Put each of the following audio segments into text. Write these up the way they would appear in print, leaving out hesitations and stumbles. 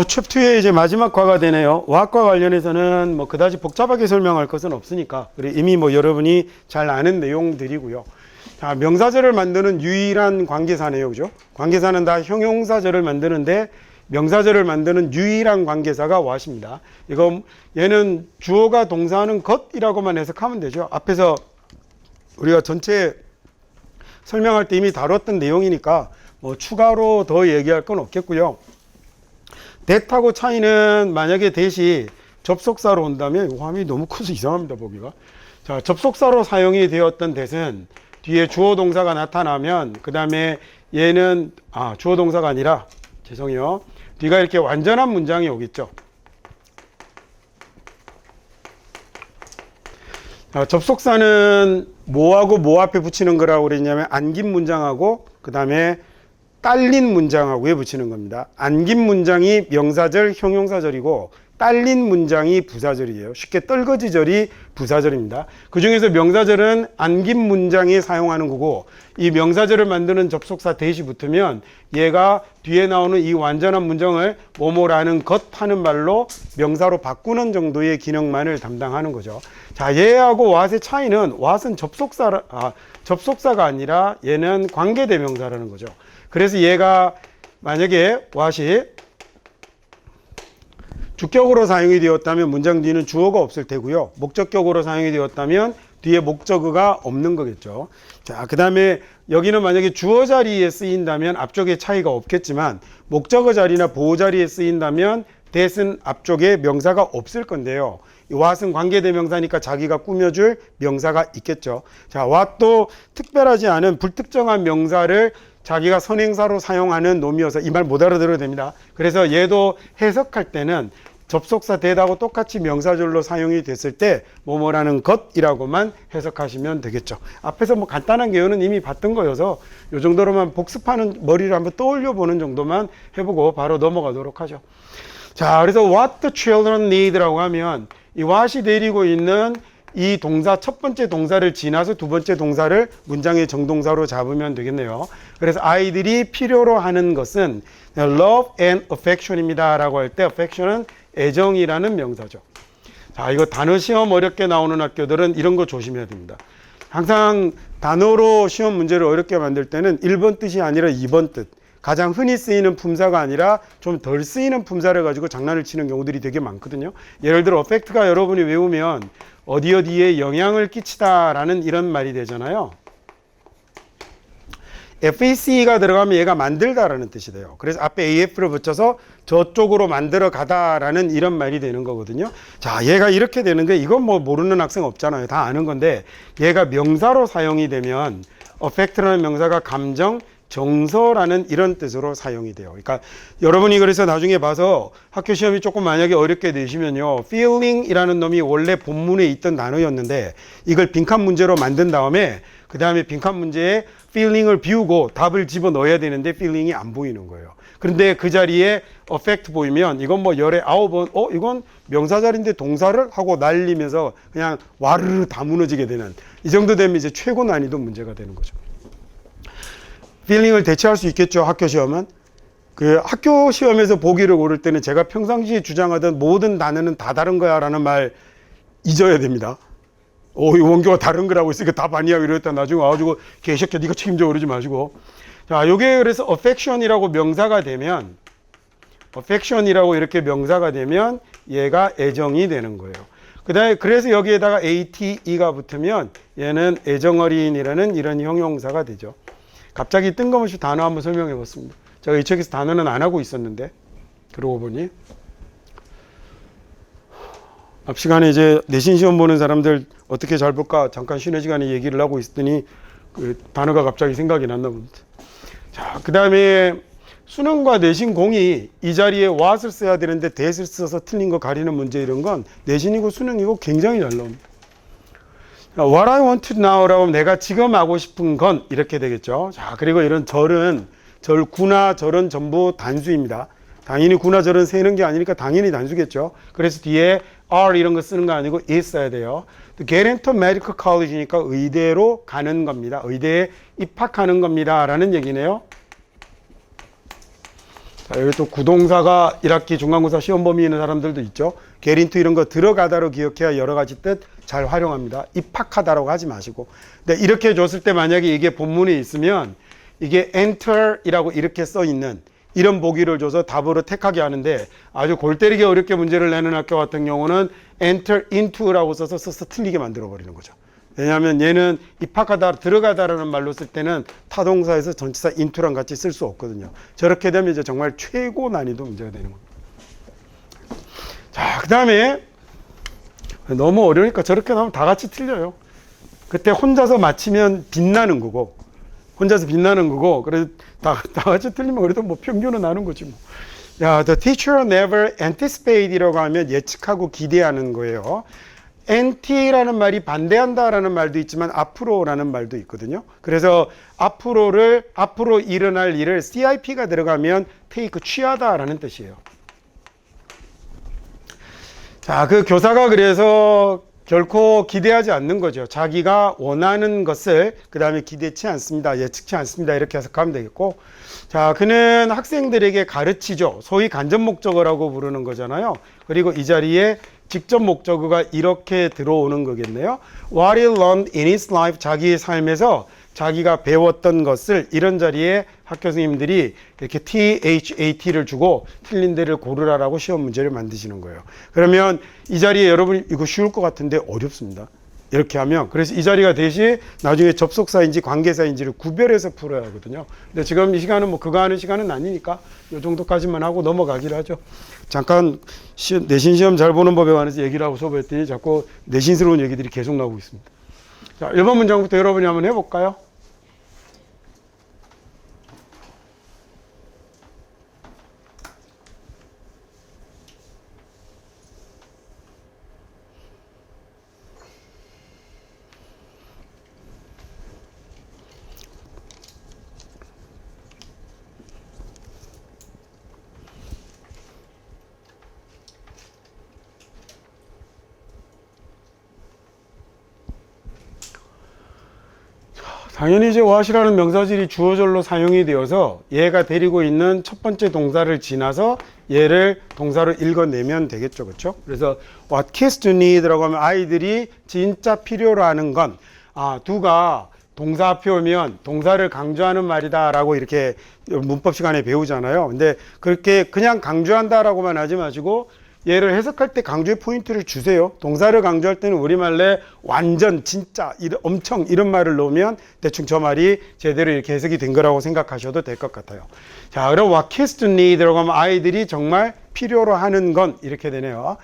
챕터의 이제 마지막 과가 되네요. 와학과 관련해서는 뭐 그다지 복잡하게 설명할 것은 없으니까 이미 뭐 여러분이 잘 아는 내용들이고요. 자, 명사절을 만드는 유일한 관계사네요, 그죠? 관계사는 다 형용사절을 만드는데 명사절을 만드는 유일한 관계사가 what입니다. 이거 얘는 주어가 동사하는 것이라고만 해석하면 되죠. 앞에서 우리가 전체 설명할 때 이미 다뤘던 내용이니까 뭐 추가로 더 얘기할 건 없겠고요. that하고 차이는 만약에 that이 접속사로 온다면 화면이 너무 커서 이상합니다, 보기가. 자, 접속사로 사용이 되었던 that은 뒤에 주어 동사가 나타나면 그 다음에 얘는 주어 동사가 아니라 죄송해요. 뒤가 이렇게 완전한 문장이 오겠죠. 자, 접속사는 뭐하고 뭐 앞에 붙이는 거라고 그랬냐면 안긴 문장하고 그 다음에 딸린 문장하고에 붙이는 겁니다. 안긴 문장이 명사절, 형용사절이고 딸린 문장이 부사절이에요. 쉽게 떨거지절이 부사절입니다. 그 중에서 명사절은 안긴 문장에 사용하는 거고 이 명사절을 만드는 접속사 that이 붙으면 얘가 뒤에 나오는 이 완전한 문장을 뭐뭐라는 것 하는 말로 명사로 바꾸는 정도의 기능만을 담당하는 거죠. 자, 얘하고 what의 차이는 what은 접속사가 아니라 얘는 관계대명사라는 거죠. 그래서 얘가 만약에 what이 주격으로 사용이 되었다면 문장 뒤에는 주어가 없을 테고요. 목적격으로 사용이 되었다면 뒤에 목적어가 없는 거겠죠. 자, 그 다음에 여기는 만약에 주어 자리에 쓰인다면 앞쪽에 차이가 없겠지만 목적어 자리나 보호 자리에 쓰인다면 that은 앞쪽에 명사가 없을 건데요. what은 관계대명사니까 자기가 꾸며줄 명사가 있겠죠. 자, what도 특별하지 않은 불특정한 명사를 자기가 선행사로 사용하는 놈이어서 이 말 못 알아들어도 됩니다. 그래서 얘도 해석할 때는 접속사 that하고 똑같이 명사절로 사용이 됐을 때 뭐뭐라는 것이라고만 해석하시면 되겠죠. 앞에서 뭐 간단한 개요는 이미 봤던 거여서 이 정도로만 복습하는 머리를 한번 떠올려 보는 정도만 해보고 바로 넘어가도록 하죠. 자, 그래서 what the children need라고 하면 이 what이 내리고 있는 이 동사 첫 번째 동사를 지나서 두 번째 동사를 문장의 정동사로 잡으면 되겠네요. 그래서 아이들이 필요로 하는 것은 love and affection입니다 라고 할 때 affection은 애정이라는 명사죠. 자, 이거 단어 시험 어렵게 나오는 학교들은 이런 거 조심해야 됩니다. 항상 단어로 시험 문제를 어렵게 만들 때는 1번 뜻이 아니라 2번 뜻, 가장 흔히 쓰이는 품사가 아니라 좀 덜 쓰이는 품사를 가지고 장난을 치는 경우들이 되게 많거든요. 예를 들어 affect가 여러분이 외우면 어디 어디에 영향을 끼치다라는 이런 말이 되잖아요. FAC가 들어가면 얘가 만들다라는 뜻이 돼요. 그래서 앞에 AF를 붙여서 저쪽으로 만들어 가다라는 이런 말이 되는 거거든요. 자, 얘가 이렇게 되는 게 이건 뭐 모르는 학생 없잖아요. 다 아는 건데 얘가 명사로 사용이 되면 affect라는 명사가 감정, 정서라는 이런 뜻으로 사용이 돼요. 그러니까 여러분이 그래서 나중에 봐서 학교 시험이 조금 만약에 어렵게 내시면요. feeling이라는 놈이 원래 본문에 있던 단어였는데 이걸 빈칸 문제로 만든 다음에 그 다음에 빈칸 문제에 feeling을 비우고 답을 집어넣어야 되는데 feeling이 안 보이는 거예요. 그런데 그 자리에 affect 보이면 이건 뭐 열에 9번 이건 명사 자리인데 동사를 하고 날리면서 그냥 와르르 다 무너지게 되는 이 정도 되면 이제 최고 난이도 문제가 되는 거죠. feeling을 대체할 수 있겠죠. 학교 시험은. 그 학교 시험에서 보기를 고를 때는 제가 평상시에 주장하던 모든 단어는 다 다른 거야 라는 말 잊어야 됩니다. 이 원교가 다른 거라고 있으니까 답 아니야 이랬다 나중에 와가지고 개새끼야 네가 책임져 그러지 마시고. 자, 요게 그래서 affection이라고 명사가 되면 affection이라고 이렇게 명사가 되면 얘가 애정이 되는 거예요. 그다음에 그래서 여기에다가 ate가 붙으면 얘는 애정어린이라는 이런 형용사가 되죠. 갑자기 뜬금없이 단어 한번 설명해 봤습니다. 제가 이 책에서 단어는 안 하고 있었는데 그러고 보니 앞 시간에 이제 내신 시험 보는 사람들 어떻게 잘 볼까 잠깐 쉬는 시간에 얘기를 하고 있더니 그 단어가 갑자기 생각이 났나 봅니다. 자, 그 다음에 수능과 내신 공이 이 자리에 what을 써야 되는데 that을 써서 틀린 거 가리는 문제 이런 건 내신이고 수능이고 굉장히 잘 나옵니다. What I want to now라고 하면 내가 지금 하고 싶은 건 이렇게 되겠죠. 자, 그리고 이런 절은 구나 절은 전부 단수입니다. 당연히 구나 절은 세는 게 아니니까 당연히 단수겠죠. 그래서 뒤에 are 이런 거 쓰는 거 아니고 is 써야 돼요. Get into medical college니까 의대로 가는 겁니다. 의대에 입학하는 겁니다 라는 얘기네요. 자, 여기 또 구동사가 1학기 중간고사 시험 범위 있는 사람들도 있죠. 게린투 이런 거 들어가다로 기억해야 여러 가지 뜻 잘 활용합니다. 입학하다라고 하지 마시고. 근데 이렇게 줬을 때 만약에 이게 본문에 있으면 이게 enter이라고 이렇게 써 있는 이런 보기를 줘서 답으로 택하게 하는데 아주 골 때리게 어렵게 문제를 내는 학교 같은 경우는 enter into라고 써서 틀리게 만들어 버리는 거죠. 왜냐하면 얘는 입학하다, 들어가다라는 말로 쓸 때는 타동사에서 전치사 into랑 같이 쓸 수 없거든요. 저렇게 되면 이제 정말 최고 난이도 문제가 되는 겁니다. 자, 그 다음에 너무 어려우니까 저렇게 나오면 다 같이 틀려요. 그때 혼자서 맞히면 빛나는 거고, 그래서 다 같이 틀리면 그래도 뭐 평균은 나는 거지 뭐. 야, the teacher never anticipate이라고 하면 예측하고 기대하는 거예요. anti라는 말이 반대한다라는 말도 있지만 앞으로라는 말도 있거든요. 그래서 앞으로 일어날 일을 CIP가 들어가면 take 취하다라는 뜻이에요. 자, 그 교사가 그래서 결코 기대하지 않는 거죠. 자기가 원하는 것을 그 다음에 기대치 않습니다. 예측치 않습니다. 이렇게 해석하면 되겠고, 자, 그는 학생들에게 가르치죠. 소위 간접 목적어라고 부르는 거잖아요. 그리고 이 자리에 직접 목적어가 이렇게 들어오는 거겠네요. What he learned in his life, 자기의 삶에서 자기가 배웠던 것을 이런 자리에 학교 선생님들이 이렇게 THAT를 주고 틀린 데를 고르라라고 시험 문제를 만드시는 거예요. 그러면 이 자리에 여러분 이거 쉬울 것 같은데 어렵습니다. 이렇게 하면 그래서 이 자리가 대신 나중에 접속사인지 관계사인지를 구별해서 풀어야 하거든요. 근데 지금 이 시간은 뭐 그거 하는 시간은 아니니까 이 정도까지만 하고 넘어가기로 하죠. 잠깐 내신 시험 잘 보는 법에 관해서 얘기를 하고 수업했더니 자꾸 내신스러운 얘기들이 계속 나오고 있습니다. 자, 1번 문장부터 여러분이 한번 해볼까요? 당연히 이제 what이라는 명사절이 주어절로 사용이 되어서 얘가 데리고 있는 첫 번째 동사를 지나서 얘를 동사로 읽어내면 되겠죠. 그렇죠? 그래서 what kids do need라고 하면 아이들이 진짜 필요로 하는 건 do가 동사표면 동사를 강조하는 말이다라고 이렇게 문법 시간에 배우잖아요. 근데 그렇게 그냥 강조한다라고만 하지 마시고 얘를 해석할 때 강조의 포인트를 주세요. 동사를 강조할 때는 우리말에 완전, 진짜, 엄청 이런 말을 넣으면 대충 저 말이 제대로 이렇게 해석이 된 거라고 생각하셔도 될 것 같아요. 자, 그럼 what kids do need라고 하면 아이들이 정말 필요로 하는 건 이렇게 되네요.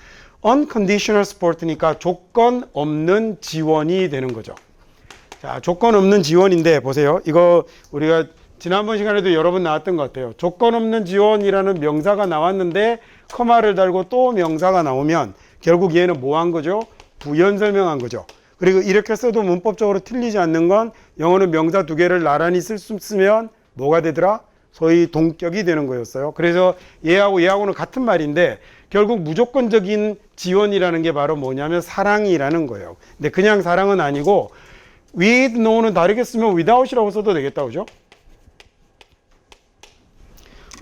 unconditional support니까 조건 없는 지원이 되는 거죠. 자, 조건 없는 지원인데 보세요. 이거 우리가 지난번 시간에도 여러 번 나왔던 것 같아요. 조건 없는 지원이라는 명사가 나왔는데 커마를 달고 또 명사가 나오면 결국 얘는 뭐 한 거죠? 부연 설명한 거죠. 그리고 이렇게 써도 문법적으로 틀리지 않는 건 영어는 명사 두 개를 나란히 쓰면 뭐가 되더라? 소위 동격이 되는 거였어요. 그래서 얘하고는 같은 말인데 결국 무조건적인 지원이라는 게 바로 뭐냐면 사랑이라는 거예요. 근데 그냥 사랑은 아니고 with, no는 다르게 쓰면 without이라고 써도 되겠다, 그죠?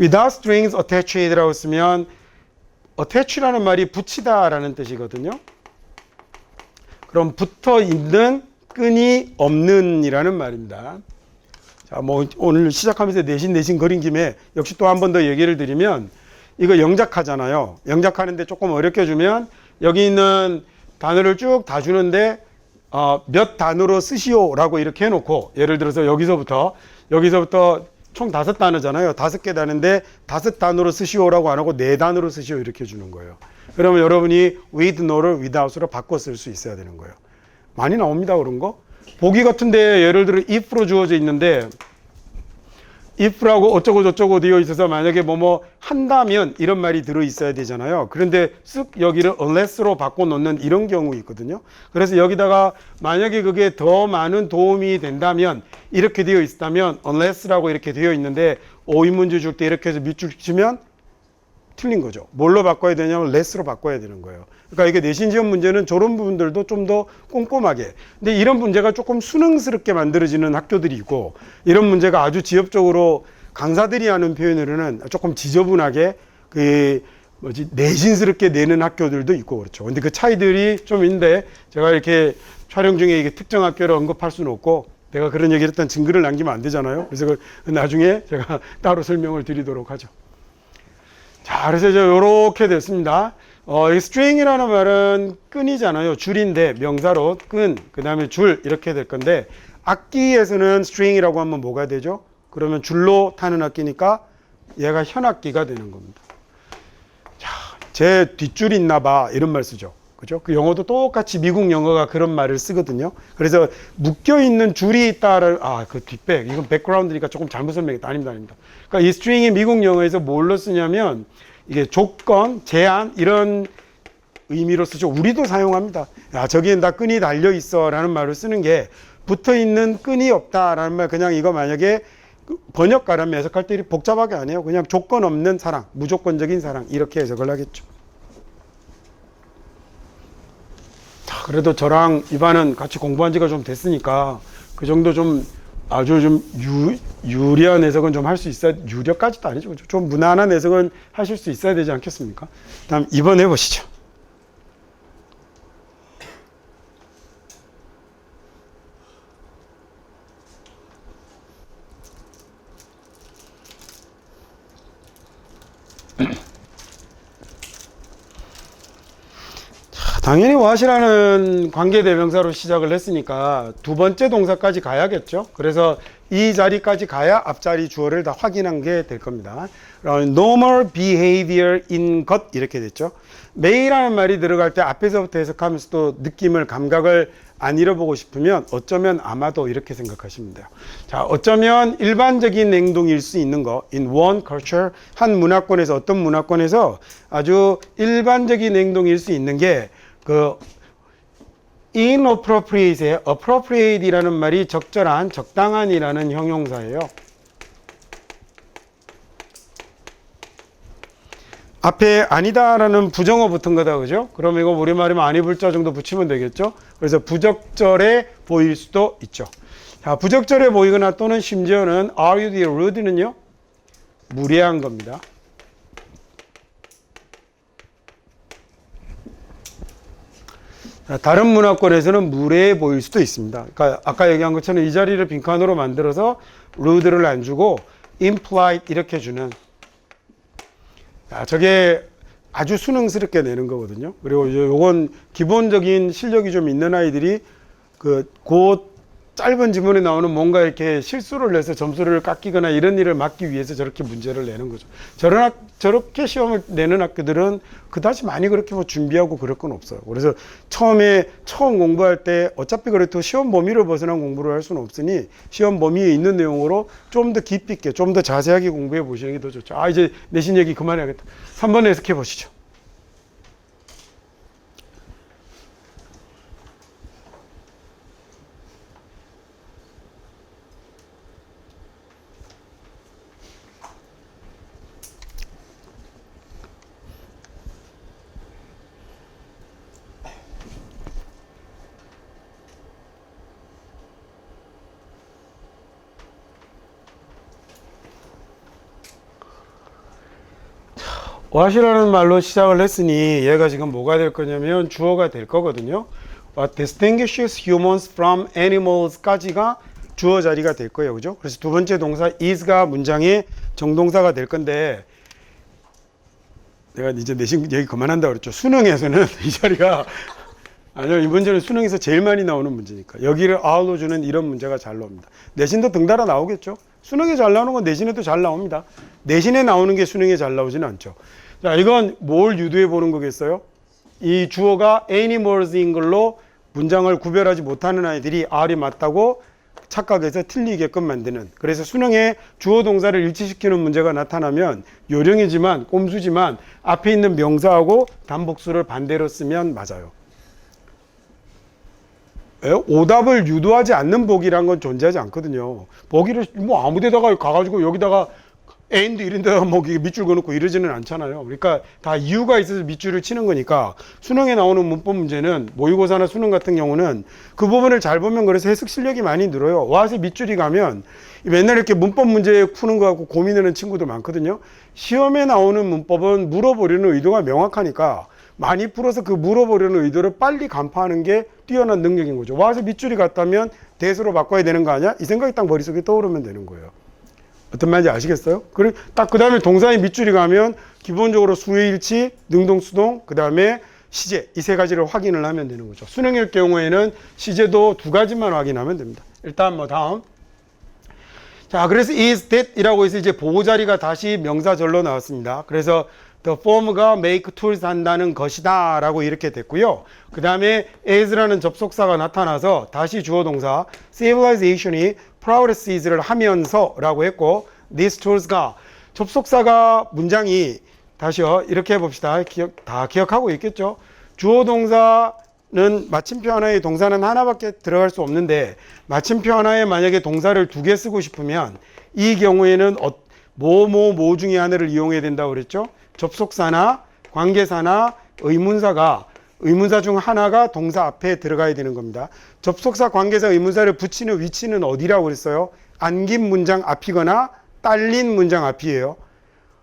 without strings attached라고 쓰면 attach라는 말이 붙이다라는 뜻이거든요. 그럼 붙어 있는 끈이 없는 이라는 말입니다. 자, 뭐 오늘 시작하면서 내신 그린 김에 역시 또 한 번 더 얘기를 드리면 이거 영작하잖아요. 영작하는데 조금 어렵게 주면 여기 있는 단어를 쭉 다 주는데 몇 단어로 쓰시오라고 이렇게 해놓고 예를 들어서 여기서부터 총 5단어잖아요. 5개 단어인데 5단어로 쓰시오라고 안 하고 4단어로 쓰시오 이렇게 주는 거예요. 그러면 여러분이 with, no를 without으로 바꿔 쓸 수 있어야 되는 거예요. 많이 나옵니다, 그런 거. 보기 같은데 예를 들어 if로 주어져 있는데 if라고 어쩌고 저쩌고 되어 있어서 만약에 뭐뭐 한다면 이런 말이 들어 있어야 되잖아요. 그런데 쓱 여기를 unless로 바꿔 놓는 이런 경우 있거든요. 그래서 여기다가 만약에 그게 더 많은 도움이 된다면 이렇게 되어 있다면 unless라고 이렇게 되어 있는데 오인문제 줄 때 이렇게 해서 밑줄 치면 틀린 거죠. 뭘로 바꿔야 되냐면 less로 바꿔야 되는 거예요. 그러니까 이게 내신 지원 문제는 저런 부분들도 좀 더 꼼꼼하게. 근데 이런 문제가 조금 수능스럽게 만들어지는 학교들이 있고 이런 문제가 아주 지엽적으로 강사들이 하는 표현으로는 조금 지저분하게 내신스럽게 내는 학교들도 있고 그렇죠. 근데 그 차이들이 좀 있는데 제가 이렇게 촬영 중에 이게 특정 학교를 언급할 수는 없고 내가 그런 얘기를 했던 증거를 남기면 안 되잖아요. 그래서 나중에 제가 따로 설명을 드리도록 하죠. 자, 그래서 이제 이렇게 됐습니다. 이 string이라는 말은 끈이잖아요. 줄인데 명사로 끈, 그 다음에 줄 이렇게 될 건데 악기에서는 string이라고 하면 뭐가 되죠? 그러면 줄로 타는 악기니까 얘가 현악기가 되는 겁니다. 자, 제 뒷줄이 있나 봐 이런 말 쓰죠. 그죠? 그 영어도 똑같이 미국 영어가 그런 말을 쓰거든요. 그래서 묶여 있는 줄이 있다를 그 뒷백 이건 백그라운드니까 조금 잘못 설명했다. 아닙니다. 그러니까 이 string이 미국 영어에서 뭘로 쓰냐면 이게 조건, 제한 이런 의미로 쓰죠. 우리도 사용합니다. 야, 저기엔 다 끈이 달려 있어라는 말을 쓰는 게 붙어 있는 끈이 없다라는 말 그냥 이거 만약에 번역가라면 해석할 때 복잡하게 안 해요. 그냥 조건 없는 사랑, 무조건적인 사랑 이렇게 해석을 하겠죠. 자, 그래도 저랑 이반은 같이 공부한 지가 좀 됐으니까 그 정도 좀 아주 좀 유리한 해석은 좀 할 수 있어야, 유리까지도 아니죠. 좀 무난한 해석은 하실 수 있어야 되지 않겠습니까? 다음 2번 해보시죠. 당연히 what이라는 관계대명사로 시작을 했으니까 두 번째 동사까지 가야겠죠. 그래서 이 자리까지 가야 앞자리 주어를 다 확인한 게 될 겁니다. normal behavior in 것 이렇게 됐죠. may라는 말이 들어갈 때 앞에서부터 해석하면서 또 느낌을 감각을 안 잃어보고 싶으면 어쩌면 아마도 이렇게 생각하시면 돼요. 자, 어쩌면 일반적인 행동일 수 있는 거 in one culture 한 문화권에서 어떤 문화권에서 아주 일반적인 행동일 수 있는 게 inappropriate의 appropriate이라는 말이 적절한, 적당한이라는 형용사예요. 앞에 아니다라는 부정어 붙은 거다, 그죠? 그럼 이거 우리말이면 아니 불자 정도 붙이면 되겠죠? 그래서 부적절해 보일 수도 있죠. 자, 부적절해 보이거나 또는 심지어는 are you the rude는요? 무례한 겁니다. 다른 문화권에서는 무례해 보일 수도 있습니다. 그러니까 아까 얘기한 것처럼 이 자리를 빈칸으로 만들어서 rude를 안 주고 impolite 이렇게 주는, 저게 아주 수능스럽게 내는 거거든요. 그리고 이제 요건 기본적인 실력이 좀 있는 아이들이 그 짧은 지문에 나오는 뭔가 이렇게 실수를 내서 점수를 깎이거나 이런 일을 막기 위해서 저렇게 문제를 내는 거죠. 저렇게 시험을 내는 학교들은 그다지 많이 그렇게 뭐 준비하고 그럴 건 없어요. 그래서 처음 공부할 때 어차피 그래도 시험 범위를 벗어난 공부를 할 수는 없으니 시험 범위에 있는 내용으로 좀 더 깊이 있게, 좀 더 자세하게 공부해 보시는 게 더 좋죠. 이제 내신 얘기 그만해야겠다. 3번 해석해 보시죠. what이라는 말로 시작을 했으니 얘가 지금 뭐가 될 거냐면 주어가 될 거거든요. What distinguishes humans from animals까지가 주어 자리가 될 거예요. 그죠? 그래서 두 번째 동사 is가 문장의 정동사가 될 건데, 내가 이제 내신 얘기 그만한다고 그랬죠. 수능에서는 이 자리가, 아니요, 이 문제는 수능에서 제일 많이 나오는 문제니까 여기를 are로 주는 이런 문제가 잘 나옵니다. 내신도 등달아 나오겠죠. 수능에 잘 나오는 건 내신에도 잘 나옵니다. 내신에 나오는 게 수능에 잘 나오지는 않죠. 자, 이건 뭘 유도해 보는 거겠어요? 이 주어가 animals인 걸로 문장을 구별하지 못하는 아이들이 R이 맞다고 착각해서 틀리게끔 만드는, 그래서 수능에 주어 동사를 일치시키는 문제가 나타나면 요령이지만 꼼수지만 앞에 있는 명사하고 단복수를 반대로 쓰면 맞아요. 오답을 유도하지 않는 보기란 건 존재하지 않거든요. 보기를 뭐 아무 데다가 가가지고 여기다가 and 이런 데다가 뭐 밑줄 그어놓고 이러지는 않잖아요. 그러니까 다 이유가 있어서 밑줄을 치는 거니까 수능에 나오는 문법 문제는 모의고사나 수능 같은 경우는 그 부분을 잘 보면 그래서 해석 실력이 많이 늘어요. what에 밑줄이 가면 맨날 이렇게 문법 문제 푸는 거 갖고 고민하는 친구들 많거든요. 시험에 나오는 문법은 물어보려는 의도가 명확하니까 많이 풀어서 그 물어보려는 의도를 빨리 간파하는 게 뛰어난 능력인 거죠. 와서 밑줄이 같다면 대수로 바꿔야 되는 거 아니야? 이 생각이 딱 머릿속에 떠오르면 되는 거예요. 어떤 말인지 아시겠어요? 그리고 딱 그 다음에 동사에 밑줄이 가면 기본적으로 수의 일치, 능동, 수동, 그 다음에 시제 이 세 가지를 확인을 하면 되는 거죠. 수능일 경우에는 시제도 두 가지만 확인하면 됩니다. 일단 뭐 다음. 자, 그래서 is that 이라고 해서 이제 보호자리가 다시 명사절로 나왔습니다. 그래서 the form가 make tools 한다는 것이다 라고 이렇게 됐고요. 그 다음에 as라는 접속사가 나타나서 다시 주어 동사 civilization이 progresses를 하면서 라고 했고 these tools가 접속사가 문장이 다시요 이렇게 해봅시다. 다 기억하고 있겠죠. 주어 동사는 마침표 하나에 동사는 하나밖에 들어갈 수 없는데 마침표 하나에 만약에 동사를 두 개 쓰고 싶으면 이 경우에는 뭐 중에 하나를 이용해야 된다고 그랬죠. 접속사나 관계사나 의문사 중 하나가 동사 앞에 들어가야 되는 겁니다. 접속사, 관계사, 의문사를 붙이는 위치는 어디라고 그랬어요? 안긴 문장 앞이거나 딸린 문장 앞이에요.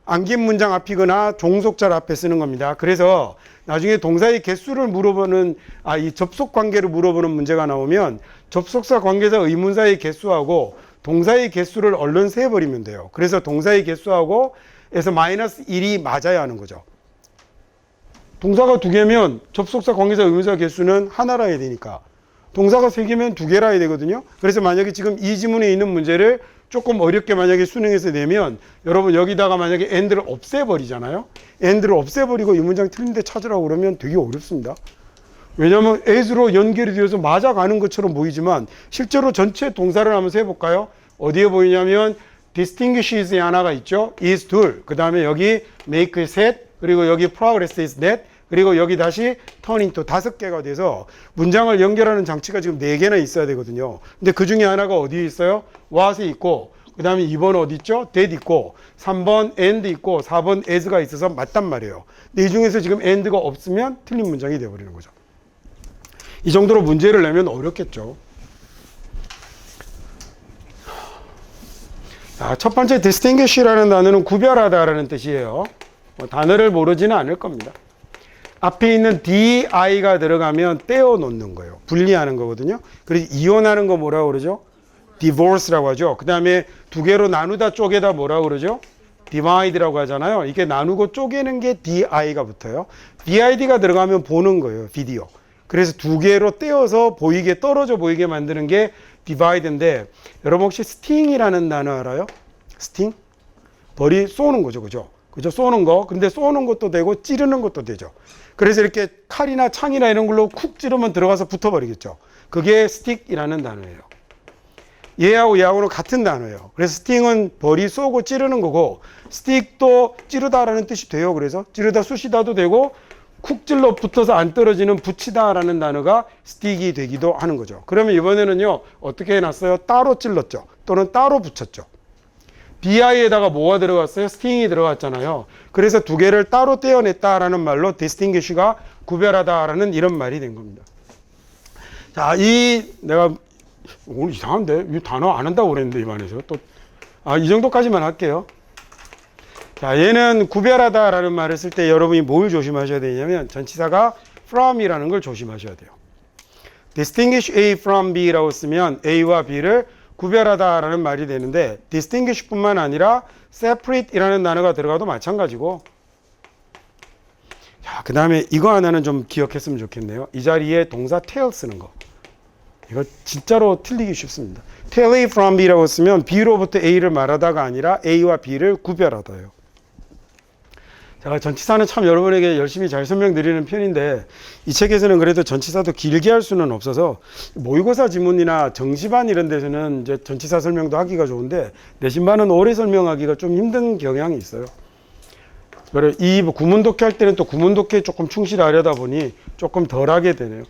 안긴 문장 앞이거나 종속절 앞에 쓰는 겁니다. 그래서 나중에 동사의 개수를 물어보는 이 접속 관계를 물어보는 문제가 나오면 접속사, 관계사, 의문사의 개수하고 동사의 개수를 얼른 세버리면 돼요. 그래서 동사의 개수하고 에서 마이너스 1이 맞아야 하는 거죠. 동사가 두 개면 접속사, 관계사, 의문사 개수는 하나라 해야 되니까 동사가 세 개면 두 개라 해야 되거든요. 그래서 만약에 지금 이 지문에 있는 문제를 조금 어렵게 만약에 수능에서 내면 여러분 여기다가 만약에 and를 없애버리잖아요. and를 없애버리고 이 문장 틀린데 찾으라고 그러면 되게 어렵습니다. 왜냐하면 as로 연결이 되어서 맞아가는 것처럼 보이지만 실제로 전체 동사를 한번 해볼까요? 어디에 보이냐면 distinguishes의 하나가 있죠. is 둘, 그 다음에 여기 make 셋, 그리고 여기 progress is 넷, 그리고 여기 다시 turn into 다섯 개가 돼서 문장을 연결하는 장치가 지금 네 개나 있어야 되거든요. 근데 그 중에 하나가 어디에 있어요? what에 있고, 그 다음에 2번 어디 있죠? that 있고, 3번 and 있고, 4번 as가 있어서 맞단 말이에요. 근데 이 중에서 지금 and가 없으면 틀린 문장이 되어버리는 거죠. 이 정도로 문제를 내면 어렵겠죠. 자, 첫 번째 distinguish라는 단어는 구별하다라는 뜻이에요. 단어를 모르지는 않을 겁니다. 앞에 있는 di가 들어가면 떼어 놓는 거예요. 분리하는 거거든요. 그래서 이혼하는 거 뭐라고 그러죠? divorce라고 하죠. 그 다음에 두 개로 나누다 쪼개다 뭐라고 그러죠? divide라고 하잖아요. 이게 나누고 쪼개는 게 di가 붙어요. vid가 들어가면 보는 거예요. 비디오. 그래서 두 개로 떼어서 보이게 떨어져 보이게 만드는 게 divide인데 여러분 혹시 sting이라는 단어 알아요? sting? 벌이 쏘는 거죠. 그죠? 그죠? 쏘는 거. 근데 쏘는 것도 되고 찌르는 것도 되죠. 그래서 이렇게 칼이나 창이나 이런 걸로 쿡 찌르면 들어가서 붙어버리겠죠. 그게 stick이라는 단어예요. 얘하고 얘하고는 같은 단어예요. 그래서 sting은 벌이 쏘고 찌르는 거고 stick도 찌르다라는 뜻이 돼요. 그래서 찌르다 쑤시다도 되고 쿡 찔러 붙어서 안 떨어지는 붙이다라는 단어가 stick이 되기도 하는 거죠. 그러면 이번에는요 어떻게 해놨어요? 따로 찔렀죠. 또는 따로 붙였죠. di에다가 뭐가 들어갔어요? sting이 들어갔잖아요. 그래서 두 개를 따로 떼어냈다라는 말로 distinguish가 구별하다라는 이런 말이 된 겁니다. 자, 내가 오늘 이상한데 이 단어 안 한다고 그랬는데 입안에서 또 이 정도까지만 할게요. 자, 얘는 구별하다라는 말을 쓸 때 여러분이 뭘 조심하셔야 되냐면 전치사가 from이라는 걸 조심하셔야 돼요. distinguish A from B라고 쓰면 A와 B를 구별하다라는 말이 되는데 distinguish 뿐만 아니라 separate이라는 단어가 들어가도 마찬가지고 자, 그 다음에 이거 하나는 좀 기억했으면 좋겠네요. 이 자리에 동사 tell 쓰는 거. 이거 진짜로 틀리기 쉽습니다. tell A from B라고 쓰면 B로부터 A를 말하다가 아니라 A와 B를 구별하다예요. 제가 전치사는 참 여러분에게 열심히 잘 설명드리는 편인데 이 책에서는 그래도 전치사도 길게 할 수는 없어서 모의고사 지문이나 정시반 이런 데서는 이제 전치사 설명도 하기가 좋은데 내신반은 오래 설명하기가 좀 힘든 경향이 있어요. 이 구문 독해할 때는 또 구문 독해에 조금 충실하려다 보니 조금 덜 하게 되네요.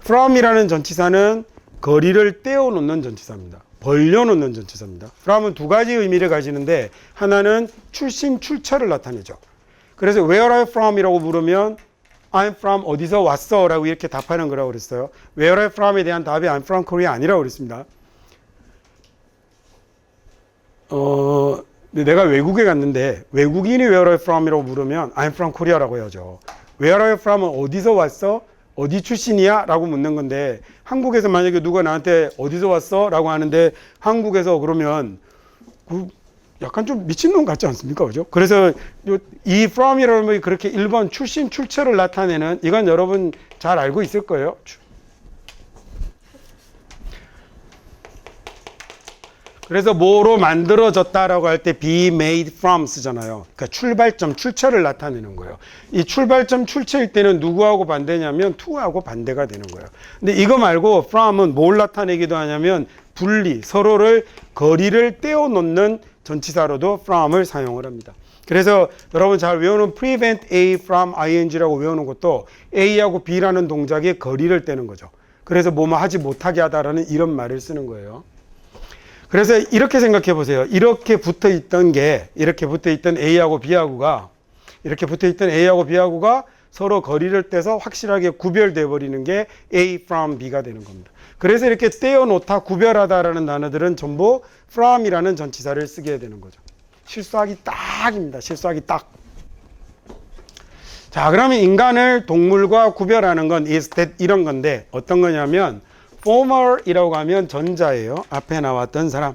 from이라는 전치사는 거리를 떼어 놓는 전치사입니다. 벌려 놓는 전치사입니다. from은 두 가지 의미를 가지는데 하나는 출신, 출처를 나타내죠. 그래서 where are you from? 이라고 물으면 I'm from 어디서 왔어? 라고 이렇게 답하는 거라고 그랬어요. where are you from? 에 대한 답이 I'm from Korea 아니라고 그랬습니다. 근데 내가 외국에 갔는데 외국인이 Where are you from? 이라고 물으면 I'm from Korea라고 해야죠. Where are you from은 어디서 왔어? 어디 출신이야? 라고 묻는 건데 한국에서 만약에 누가 나한테 어디서 왔어? 라고 하는데 한국에서 그러면 약간 좀 미친놈 같지 않습니까? 그죠? 그래서 이 from이라는 게 그렇게 1번 출신, 출처를 나타내는 이건 여러분 잘 알고 있을 거예요. 그래서 뭐로 만들어졌다라고 할 때 be made from 쓰잖아요. 그러니까 출발점, 출처를 나타내는 거예요. 이 출발점, 출처일 때는 누구하고 반대냐면 to하고 반대가 되는 거예요. 근데 이거 말고 from은 뭘 나타내기도 하냐면 분리, 서로를 거리를 떼어놓는 전치사로도 from을 사용을 합니다. 그래서 여러분 잘 외우는 prevent A from ing라고 외우는 것도 A하고 B라는 동작의 거리를 떼는 거죠. 그래서 뭐뭐 하지 못하게 하다라는 이런 말을 쓰는 거예요. 그래서 이렇게 생각해 보세요. 이렇게 붙어 있던 A하고 B하고가 서로 거리를 떼서 확실하게 구별돼 버리는 게 A from B가 되는 겁니다. 그래서 이렇게 떼어놓다, 구별하다라는 단어들은 전부 from이라는 전치사를 쓰게 되는 거죠. 실수하기 딱입니다. 실수하기 딱. 자, 그러면 인간을 동물과 구별하는 건 is that 이런 건데 어떤 거냐면 former이라고 하면 전자예요. 앞에 나왔던 사람.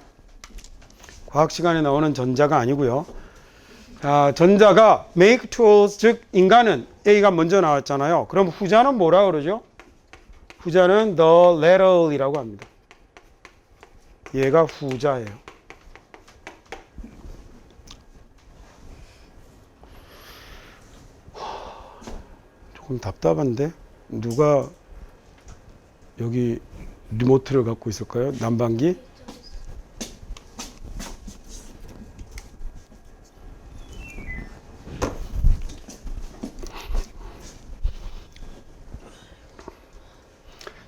과학 시간에 나오는 전자가 아니고요. 자, 전자가 make tools, 즉 인간은 A가 먼저 나왔잖아요. 그럼 후자는 뭐라 그러죠? 후자는 the latter이라고 합니다. 얘가 후자예요. 조금 답답한데 누가 여기 리모트를 갖고 있을까요? 난방기?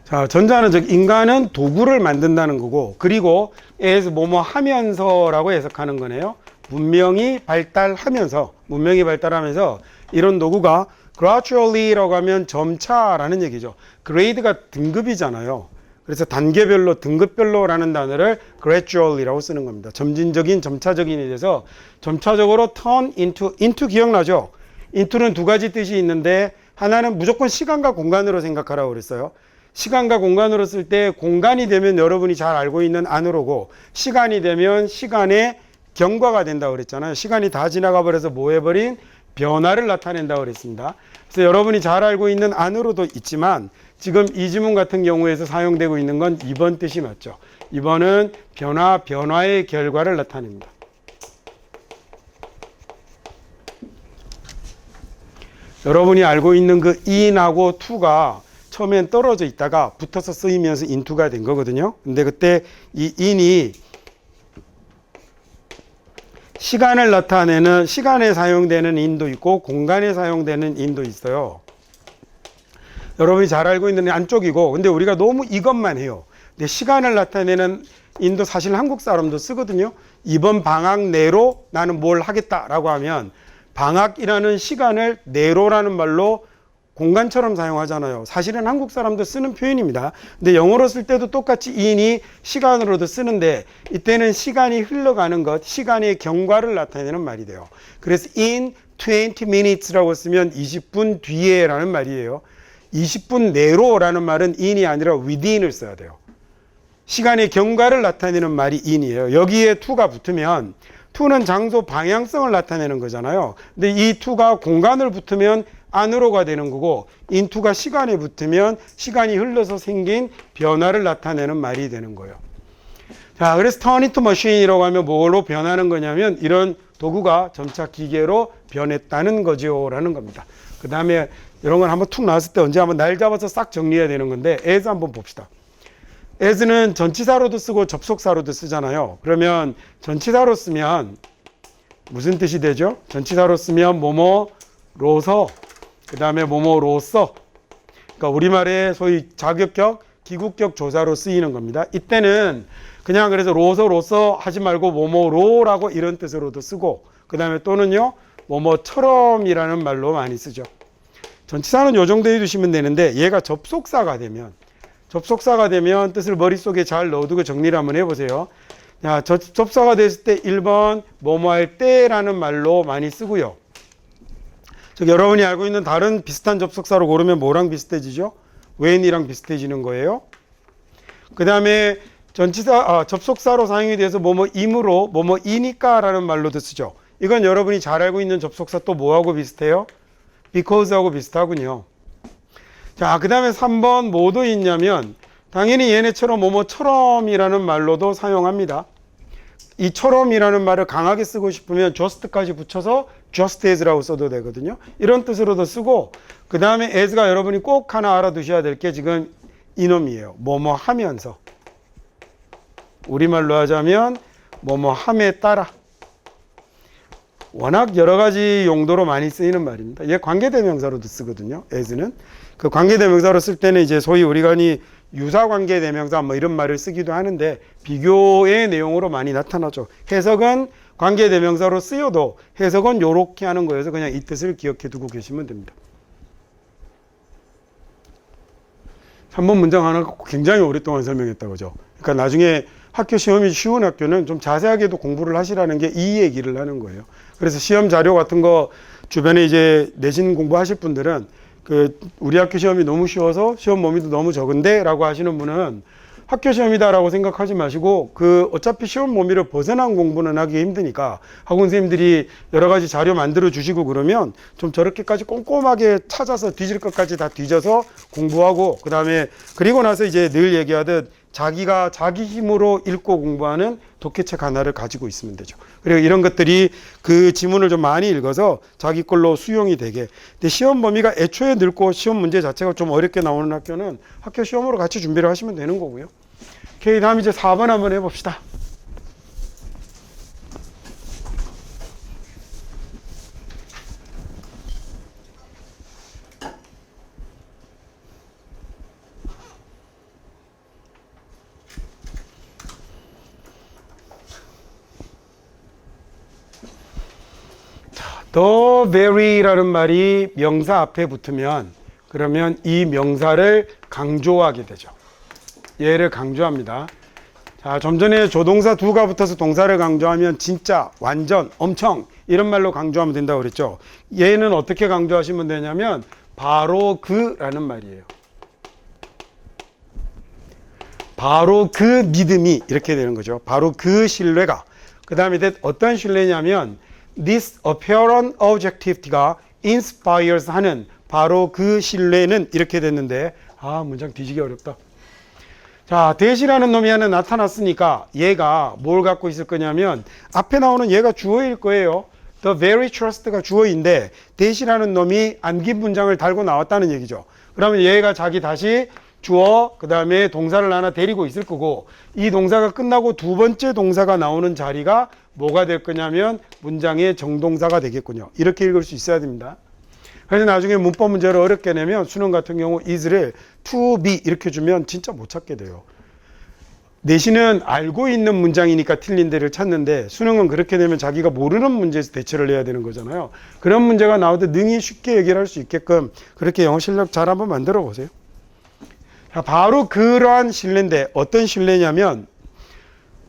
자, 전자는 즉 인간은 도구를 만든다는 거고, 그리고 as 뭐뭐 하면서라고 해석하는 거네요. 문명이 발달하면서 이런 도구가 gradually라고 하면 점차라는 얘기죠. grade가 등급이잖아요. 그래서 단계별로, 등급별로라는 단어를 gradually라고 쓰는 겁니다. 점진적인, 점차적인에 대해서 점차적으로 turn into 기억나죠? into는 두 가지 뜻이 있는데 하나는 무조건 시간과 공간으로 생각하라고 그랬어요. 시간과 공간으로 쓸 때 공간이 되면 여러분이 잘 알고 있는 안으로고 시간이 되면 시간의 경과가 된다고 그랬잖아요. 시간이 다 지나가 버려서 뭐 해버린 변화를 나타낸다고 그랬습니다. 그래서 여러분이 잘 알고 있는 안으로도 있지만 지금 이 지문 같은 경우에서 사용되고 있는 건 2번 뜻이 맞죠. 2번은 변화의 결과를 나타냅니다. 여러분이 알고 있는 그 in하고 to가 처음엔 떨어져 있다가 붙어서 쓰이면서 into가 된 거거든요. 근데 그때 이 in이 시간을 나타내는, 시간에 사용되는 in도 있고 공간에 사용되는 in도 있어요. 여러분이 잘 알고 있는 안쪽이고, 근데 우리가 너무 이것만 해요. 근데 시간을 나타내는 in도 사실 한국 사람도 쓰거든요. 이번 방학 내로 나는 뭘 하겠다라고 하면 방학이라는 시간을 내로라는 말로 공간처럼 사용하잖아요. 사실은 한국 사람도 쓰는 표현입니다. 근데 영어로 쓸 때도 똑같이 in이 시간으로도 쓰는데 이때는 시간이 흘러가는 것, 시간의 경과를 나타내는 말이 돼요. 그래서 in 20 minutes라고 쓰면 20분 뒤에라는 말이에요. 20분 내로라는 말은 in이 아니라 within을 써야 돼요. 시간의 경과를 나타내는 말이 in이에요. 여기에 to가 붙으면 to는 장소 방향성을 나타내는 거잖아요. 근데 이 to가 공간을 붙으면 안으로가 되는 거고 into가 시간에 붙으면 시간이 흘러서 생긴 변화를 나타내는 말이 되는 거예요. 자, 그래서 turn into machine이라고 하면 뭘로 변하는 거냐면 이런 도구가 점차 기계로 변했다는 거죠 라는 겁니다. 그 다음에 이런 건 한번 툭 나왔을 때 언제 한번 날 잡아서 싹 정리해야 되는 건데 as 한번 봅시다. as는 전치사로도 쓰고 접속사로도 쓰잖아요. 그러면 전치사로 쓰면 무슨 뜻이 되죠? 전치사로 쓰면 뭐뭐로서, 그 다음에 뭐뭐로서, 그러니까 우리말의 소위 자격격, 기국격 조사로 쓰이는 겁니다. 이때는 그냥 그래서 로서 하지 말고 뭐뭐로라고 이런 뜻으로도 쓰고, 그 다음에 또는요 뭐뭐처럼이라는 말로 많이 쓰죠. 전치사는 요 정도 해두시면 되는데 얘가 접속사가 되면 뜻을 머릿속에 잘 넣어두고 정리를 한번 해보세요. 자, 접사가 됐을 때 1번 뭐뭐 할 때라는 말로 많이 쓰고요. 즉 여러분이 알고 있는 다른 비슷한 접속사로 고르면 뭐랑 비슷해지죠? when이랑 비슷해지는 거예요. 그 다음에 접속사로 사용이 돼서 뭐뭐임으로 뭐뭐이니까 라는 말로도 쓰죠. 이건 여러분이 잘 알고 있는 접속사 또 뭐하고 비슷해요? because하고 비슷하군요. 자, 그 다음에 3번 뭐도 있냐면 당연히 얘네처럼 뭐뭐처럼이라는 말로도 사용합니다. 이처럼이라는 말을 강하게 쓰고 싶으면 just까지 붙여서 just as라고 써도 되거든요. 이런 뜻으로도 쓰고 그 다음에 as가 여러분이 꼭 하나 알아두셔야 될 게 지금 이놈이에요. 뭐뭐 하면서. 우리말로 하자면 뭐뭐 함에 따라. 워낙 여러 가지 용도로 많이 쓰이는 말입니다. 얘 관계대명사로도 쓰거든요. as는. 그 관계대명사로 쓸 때는 이제 소위 우리가 유사관계대명사 뭐 이런 말을 쓰기도 하는데 비교의 내용으로 많이 나타나죠. 해석은 관계대명사로 쓰여도 해석은 요렇게 하는 거여서 그냥 이 뜻을 기억해 두고 계시면 됩니다. 3번 문장 하나 굉장히 오랫동안 설명했다 그죠. 그러니까 나중에 학교 시험이 쉬운 학교는 좀 자세하게도 공부를 하시라는 게 이 얘기를 하는 거예요. 그래서 시험 자료 같은 거 주변에 이제 내신 공부하실 분들은 우리 학교 시험이 너무 쉬워서 시험 범위도 너무 적은데 라고 하시는 분은 학교 시험이다 라고 생각하지 마시고 어차피 시험 범위를 벗어난 공부는 하기 힘드니까 학원 선생님들이 여러 가지 자료 만들어 주시고 그러면 좀 저렇게까지 꼼꼼하게 찾아서 뒤질 것까지 다 뒤져서 공부하고 그리고 나서 이제 늘 얘기하듯 자기가 자기 힘으로 읽고 공부하는 독해책 하나를 가지고 있으면 되죠. 그리고 이런 것들이 그 지문을 좀 많이 읽어서 자기 걸로 수용이 되게. 근데 시험 범위가 애초에 넓고 시험 문제 자체가 좀 어렵게 나오는 학교는 학교 시험으로 같이 준비를 하시면 되는 거고요. 오케이, 다음 이제 4번 한번 해봅시다. the very라는 말이 명사 앞에 붙으면 그러면 이 명사를 강조하게 되죠. 얘를 강조합니다. 자, 좀 전에 조동사 do가 붙어서 동사를 강조하면 진짜, 완전, 엄청 이런 말로 강조하면 된다고 그랬죠. 얘는 어떻게 강조하시면 되냐면 바로 그라는 말이에요. 바로 그 믿음이 이렇게 되는 거죠. 바로 그 신뢰가. 그 다음에 어떤 신뢰냐면 This apparent objectivity가 inspires 하는 바로 그 신뢰는 이렇게 됐는데 문장 뒤지기 어렵다. 자, 대시라는 놈이 하나 나타났으니까 얘가 뭘 갖고 있을 거냐면 앞에 나오는 얘가 주어일 거예요. The very trust가 주어인데 대시라는 놈이 안긴 문장을 달고 나왔다는 얘기죠. 그러면 얘가 자기 다시 주어 그 다음에 동사를 하나 데리고 있을 거고 이 동사가 끝나고 두 번째 동사가 나오는 자리가 뭐가 될 거냐면 문장의 정동사가 되겠군요. 이렇게 읽을 수 있어야 됩니다. 그래서 나중에 문법 문제를 어렵게 내면 수능 같은 경우 is를 to be 이렇게 주면 진짜 못 찾게 돼요. 내신은 알고 있는 문장이니까 틀린 데를 찾는데 수능은 그렇게 되면 자기가 모르는 문제에서 대처를 해야 되는 거잖아요. 그런 문제가 나오듯 능히 쉽게 얘기를 할 수 있게끔 그렇게 영어 실력 잘 한번 만들어 보세요. 자, 바로 그러한 신뢰인데 어떤 신뢰냐면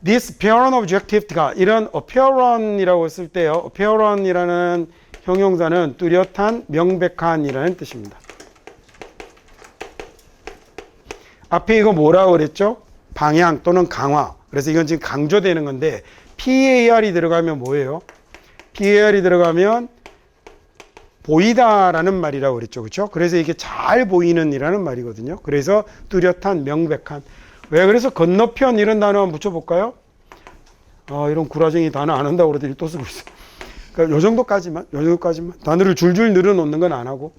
This apparent objective가 이런 apparent이라고 했을 때요. apparent이라는 형용사는 뚜렷한, 명백한이라는 뜻입니다. 앞에 이거 뭐라고 그랬죠? 방향 또는 강화. 그래서 이건 지금 강조되는 건데 PAR이 들어가면 뭐예요? PAR이 들어가면 보이다라는 말이라고 그랬죠. 그렇죠? 그래서 이게 잘 보이는 이라는 말이거든요. 그래서 뚜렷한, 명백한. 왜 그래서 건너편 이런 단어 한번 붙여볼까요? 이런 구라쟁이 단어 안 한다고 그러더니 또 쓰고 있어. 그러니까 요 정도까지만. 단어를 줄줄 늘어놓는 건 안 하고.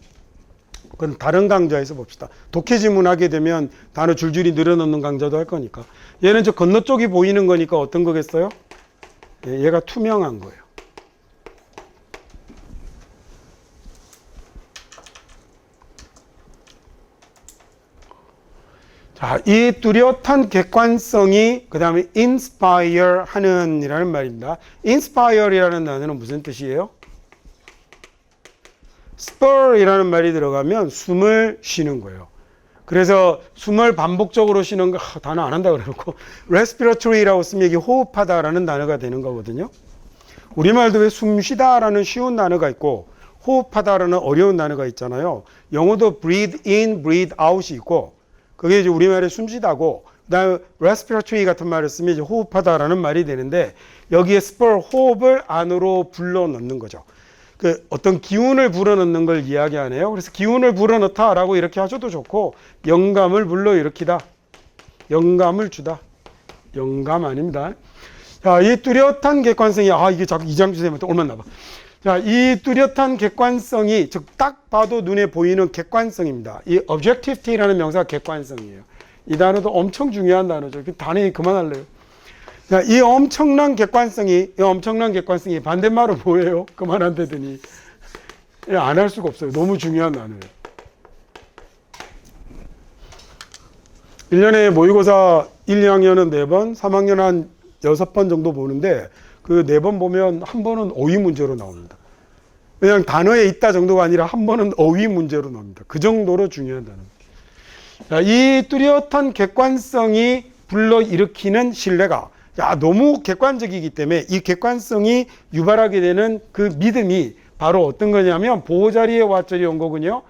그건 다른 강좌에서 봅시다. 독해 지문하게 되면 단어 줄줄이 늘어놓는 강좌도 할 거니까. 얘는 저 건너쪽이 보이는 거니까 어떤 거겠어요? 얘가 투명한 거예요. 자, 이 뚜렷한 객관성이 그 다음에 inspire 하는 이라는 말입니다. inspire이라는 단어는 무슨 뜻이에요? spur 이라는 말이 들어가면 숨을 쉬는 거예요. 그래서 숨을 반복적으로 쉬는 거 단어 안 한다 그래놓고 respiratory라고 쓰면 이게 호흡하다라는 단어가 되는 거거든요. 우리말도 왜 숨쉬다라는 쉬운 단어가 있고 호흡하다라는 어려운 단어가 있잖아요. 영어도 breathe in, breathe out이 있고 그게 이제 우리말의 숨쉬다고 그다음에 respiratory 같은 말을 쓰면 이제 호흡하다라는 말이 되는데 여기에 spur 호흡을 안으로 불러넣는 거죠. 그 어떤 기운을 불어넣는 걸 이야기하네요. 그래서 기운을 불어넣다라고 이렇게 하셔도 좋고 영감을 불러일으키다, 영감을 주다, 영감 아닙니다. 자, 이 뚜렷한 객관성이 이게 자꾸 이장 주세요. 또 얼마나 봐. 자, 이 뚜렷한 객관성이 즉 딱 봐도 눈에 보이는 객관성입니다. 이 objectivity라는 명사가 객관성이에요. 이 단어도 엄청 중요한 단어죠. 단어에 그만할래요. 자, 이 엄청난 객관성이 반대말은 뭐예요? 그만한다더니 안 할 수가 없어요. 너무 중요한 단어예요. 1년에 모의고사 1, 2학년은 4번, 3학년 한 6번 정도 보는데 그 4번 보면 한 번은 어휘 문제로 나옵니다. 그냥 단어에 있다 정도가 아니라 한 번은 어휘 문제로 나옵니다. 그 정도로 중요한 단어입니다. 자, 이 뚜렷한 객관성이 불러일으키는 신뢰가 너무 객관적이기 때문에 이 객관성이 유발하게 되는 그 믿음이 바로 어떤 거냐면 보호자리에 왓절이 온 거군요.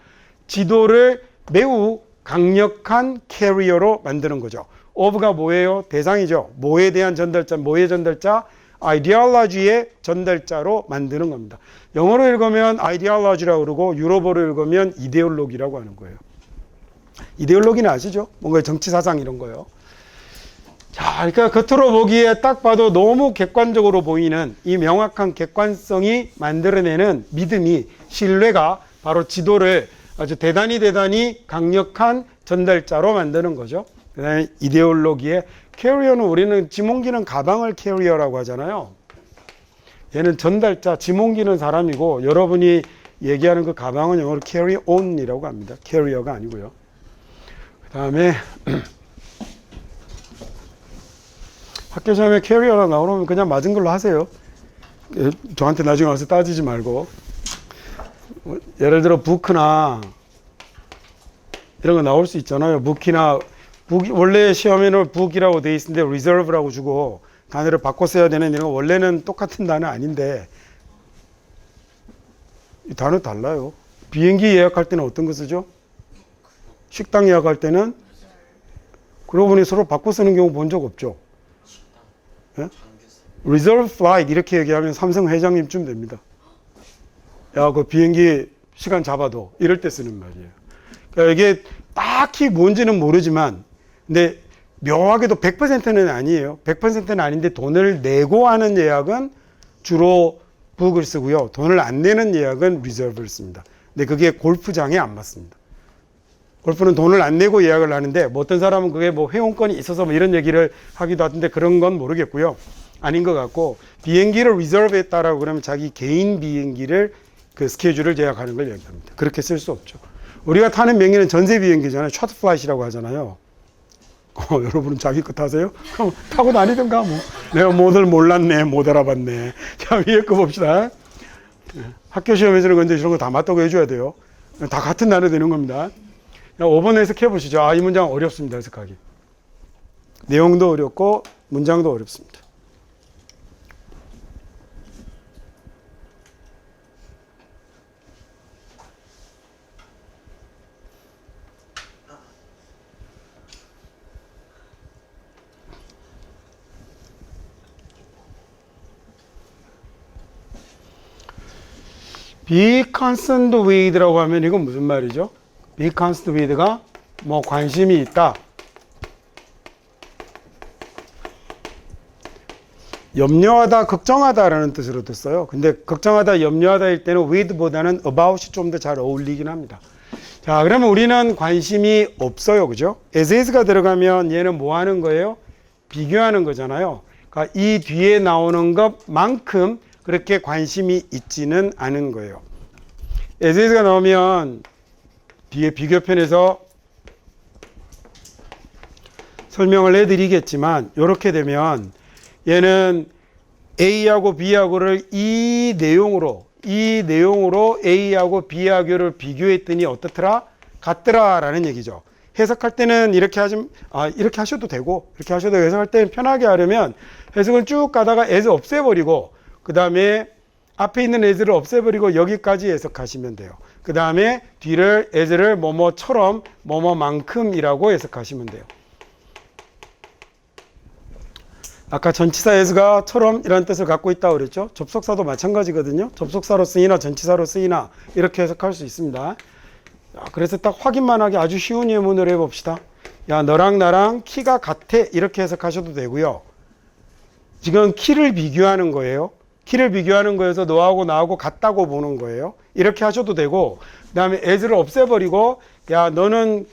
지도를 매우 강력한 캐리어로 만드는 거죠. of가 뭐예요? 대상이죠. 뭐에 대한 전달자, 뭐의 전달자? ideology의 전달자로 만드는 겁니다. 영어로 읽으면 ideology라고 그러고 유럽어로 읽으면 이데올로기라고 하는 거예요. 이데올로기는 아시죠? 뭔가 정치 사상 이런 거요. 자, 그러니까 겉으로 보기에 딱 봐도 너무 객관적으로 보이는 이 명확한 객관성이 만들어내는 믿음이, 신뢰가 바로 지도를 아주 대단히 강력한 전달자로 만드는 거죠. 그 다음에 이데올로기의 캐리어는 우리는 짐 옮기는 가방을 캐리어라고 하잖아요. 얘는 전달자, 짐 옮기는 사람이고 여러분이 얘기하는 그 가방은 영어로 carry on이라고 합니다. 캐리어가 아니고요. 그 다음에 학교 시험에 캐리어가 나오면 그냥 맞은 걸로 하세요. 저한테 나중에 와서 따지지 말고. 예를 들어 부크나 이런 거 나올 수 있잖아요. 부키나 원래 시험에는 북이라고 돼 있는데 reserve라고 주고 단어를 바꿔 써야 되는 이런 거 원래는 똑같은 단어 아닌데 이 단어 달라요. 비행기 예약할 때는 어떤 거 쓰죠? 식당 예약할 때는 그러고 보니 서로 바꿔 쓰는 경우 본 적 없죠. 예? reserve flight 이렇게 얘기하면 삼성 회장님쯤 됩니다. 야, 그 비행기 시간 잡아도 이럴 때 쓰는 말이에요. 그러니까 이게 딱히 뭔지는 모르지만 근데 묘하게도 100%는 아니에요. 100%는 아닌데 돈을 내고 하는 예약은 주로 북을 쓰고요. 돈을 안 내는 예약은 reserve를 씁니다. 근데 그게 골프장에 안 맞습니다. 골프는 돈을 안 내고 예약을 하는데 뭐 어떤 사람은 그게 뭐 회원권이 있어서 뭐 이런 얘기를 하기도 하던데 그런 건 모르겠고요. 아닌 것 같고 비행기를 reserve 했다라고 그러면 자기 개인 비행기를 그 스케줄을 예약하는 걸 얘기합니다. 그렇게 쓸 수 없죠. 우리가 타는 비행기는 전세 비행기잖아요. 셔틀 플라이트라고 하잖아요. 여러분은 자기 거 타세요? 그럼 타고 다니든가 뭐. 내가 뭐들 몰랐네, 못 알아봤네. 자, 위에 거 봅시다. 학교 시험에서는 근데 이런 거 다 맞다고 해줘야 돼요. 다 같은 단어 되는 겁니다. 5번 해석해 보시죠. 이 문장 어렵습니다. 해석하기. 내용도 어렵고 문장도 어렵습니다. be concerned with라고 하면 이건 무슨 말이죠? be concerned with가 뭐 관심이 있다. 염려하다, 걱정하다라는 뜻으로 됐어요. 근데 걱정하다, 염려하다일 때는 with보다는 about이 좀 더 잘 어울리긴 합니다. 자, 그러면 우리는 관심이 없어요. 그죠? as가 들어가면 얘는 뭐 하는 거예요? 비교하는 거잖아요. 그러니까 이 뒤에 나오는 것만큼 그렇게 관심이 있지는 않은 거예요. as가 나오면 뒤에 비교편에서 설명을 해드리겠지만 이렇게 되면 얘는 A하고 B하고를 이 내용으로 A하고 B하고를 비교했더니 어떻더라? 같더라 라는 얘기죠. 해석할 때는 이렇게 이렇게 하셔도 되고, 이렇게 하셔도 되고, 해석할 때는 편하게 하려면 해석을 쭉 가다가 as 없애버리고, 그 다음에 앞에 있는 as를 없애버리고 여기까지 해석하시면 돼요. 그 다음에 뒤를 as를 뭐뭐처럼 뭐뭐만큼이라고 해석하시면 돼요. 아까 전치사 as가 처럼 이라는 뜻을 갖고 있다고 그랬죠. 접속사도 마찬가지거든요. 접속사로 쓰이나 전치사로 쓰이나 이렇게 해석할 수 있습니다. 그래서 딱 확인만 하기 아주 쉬운 예문을 해봅시다. 야, 너랑 나랑 키가 같아, 이렇게 해석하셔도 되고요. 지금 키를 비교하는 거예요. 키를 비교하는 거여서 너하고 나하고 같다고 보는 거예요. 이렇게 하셔도 되고, 그 다음에 as를 없애버리고, 야, 너는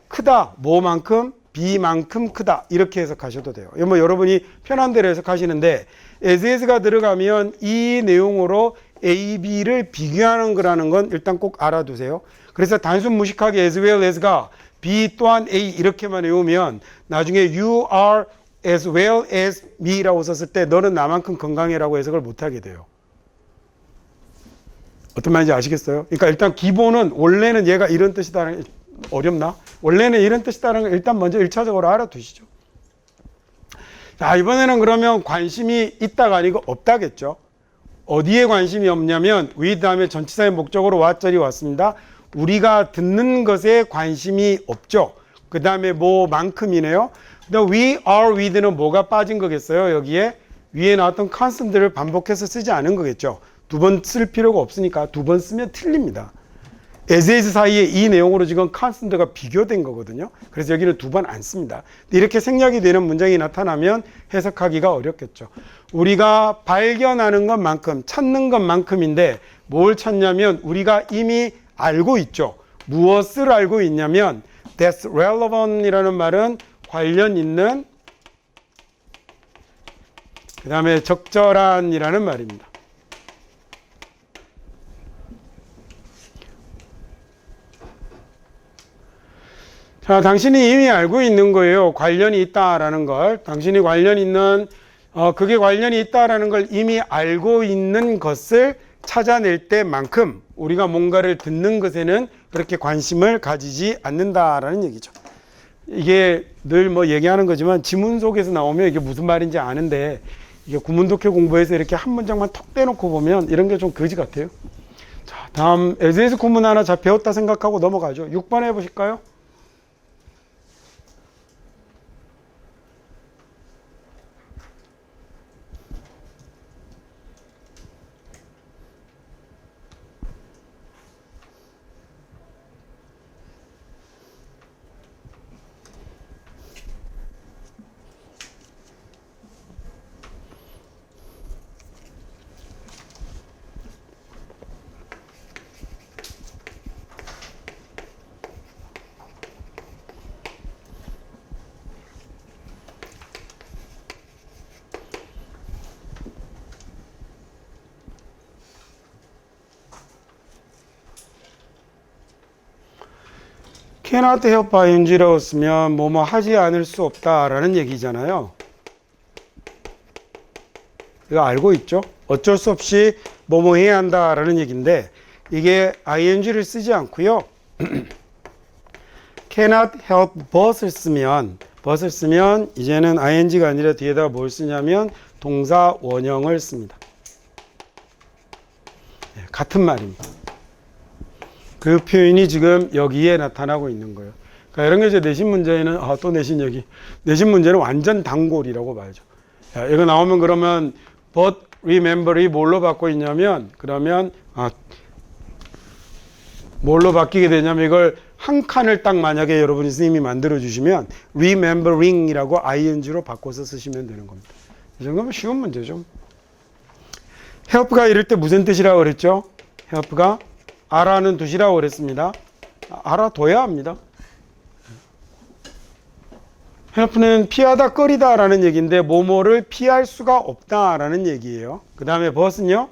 크다, 뭐만큼? B만큼 크다, 이렇게 해석하셔도 돼요. 뭐 여러분이 편한 대로 해석하시는데, as가 들어가면 이 내용으로 A, B를 비교하는 거라는 건 일단 꼭 알아두세요. 그래서 단순 무식하게 as well as가 B 또한 A 이렇게만 외우면 나중에 you are as well as me라고 썼을 때 너는 나만큼 건강해라고 해석을 못하게 돼요. 어떤 말인지 아시겠어요? 그러니까 일단 기본은 원래는 얘가 이런 뜻이다라는, 어렵나? 원래는 이런 뜻이다라는 걸 일단 먼저 1차적으로 알아두시죠. 자, 이번에는 그러면 관심이 있다가 아니고 없다겠죠. 어디에 관심이 없냐면 위 다음에 전치사의 목적으로 와절이 왔습니다. 우리가 듣는 것에 관심이 없죠. 그 다음에 뭐만큼이네요. 그다음 we are with는 뭐가 빠진 거겠어요? 여기에 위에 나왔던 constant를 반복해서 쓰지 않은 거겠죠. 두 번 쓸 필요가 없으니까 두 번 쓰면 틀립니다. as is 사이에 이 내용으로 지금 constant가 비교된 거거든요. 그래서 여기는 두 번 안 씁니다. 이렇게 생략이 되는 문장이 나타나면 해석하기가 어렵겠죠. 우리가 발견하는 것만큼, 찾는 것만큼인데 뭘 찾냐면 우리가 이미 알고 있죠. 무엇을 알고 있냐면 that's relevant 이라는 말은 관련 있는, 그 다음에 적절한 이라는 말입니다. 자, 당신이 이미 알고 있는 거예요. 관련이 있다라는 걸. 당신이 그게 관련이 있다라는 걸 이미 알고 있는 것을 찾아낼 때만큼 우리가 뭔가를 듣는 것에는 그렇게 관심을 가지지 않는다라는 얘기죠. 이게 늘 뭐 얘기하는 거지만 지문 속에서 나오면 이게 무슨 말인지 아는데, 이게 구문독해 공부해서 이렇게 한 문장만 톡 떼놓고 보면 이런 게 좀 거지 같아요. 자, 다음 에세이스 구문 하나 잘 배웠다 생각하고 넘어가죠. 6번 해보실까요? cannot help ing라고 쓰면 뭐뭐 하지 않을 수 없다라는 얘기잖아요. 이거 알고 있죠? 어쩔 수 없이 뭐뭐 해야 한다라는 얘기인데, 이게 ing를 쓰지 않고요. cannot help but을 쓰면 이제는 ing가 아니라 뒤에다가 뭘 쓰냐면 동사 원형을 씁니다. 같은 말입니다. 그 표현이 지금 여기에 나타나고 있는 거예요. 그러니까 이런 게 이제 내신 문제는, 또 내신 여기. 내신 문제는 완전 단골이라고 봐야죠. 야, 이거 나오면 그러면 but remember이 뭘로 바꿔 있냐면, 그러면, 뭘로 바뀌게 되냐면 이걸 한 칸을 딱 만약에 여러분이 선생님이 만들어 주시면 remembering이라고 ing로 바꿔서 쓰시면 되는 겁니다. 이 정도면 쉬운 문제죠. help가 이럴 때 무슨 뜻이라고 그랬죠? help가 알아는 두시라고 그랬습니다. 알아둬야 합니다. help는 피하다, 꺼리다 라는 얘기인데 뭐뭐를 피할 수가 없다 라는 얘기예요. 그 다음에 but은요.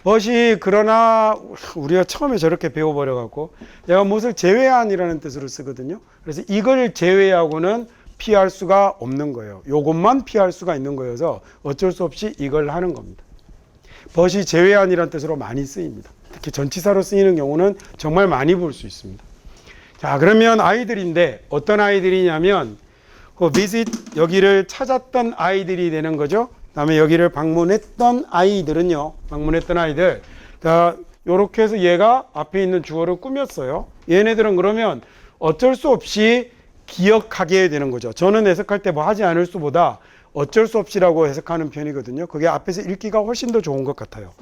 but이 그러나 우리가 처음에 저렇게 배워버려 갖고 얘가 무엇을 제외한이라는 뜻으로 쓰거든요. 그래서 이걸 제외하고는 피할 수가 없는 거예요. 요것만 피할 수가 있는 거여서 어쩔 수 없이 이걸 하는 겁니다. but이 제외한이라는 뜻으로 많이 쓰입니다. 특히 전치사로 쓰이는 경우는 정말 많이 볼 수 있습니다. 자, 그러면 아이들인데 어떤 아이들이냐면 그 visit 여기를 찾았던 아이들이 되는 거죠. 그다음에 여기를 방문했던 아이들은요. 방문했던 아이들. 자, 요렇게 해서 얘가 앞에 있는 주어를 꾸몄어요. 얘네들은 그러면 어쩔 수 없이 기억하게 되는 거죠. 저는 해석할 때 뭐 하지 않을 수보다 어쩔 수 없이라고 해석하는 편이거든요. 그게 앞에서 읽기가 훨씬 더 좋은 것 같아요.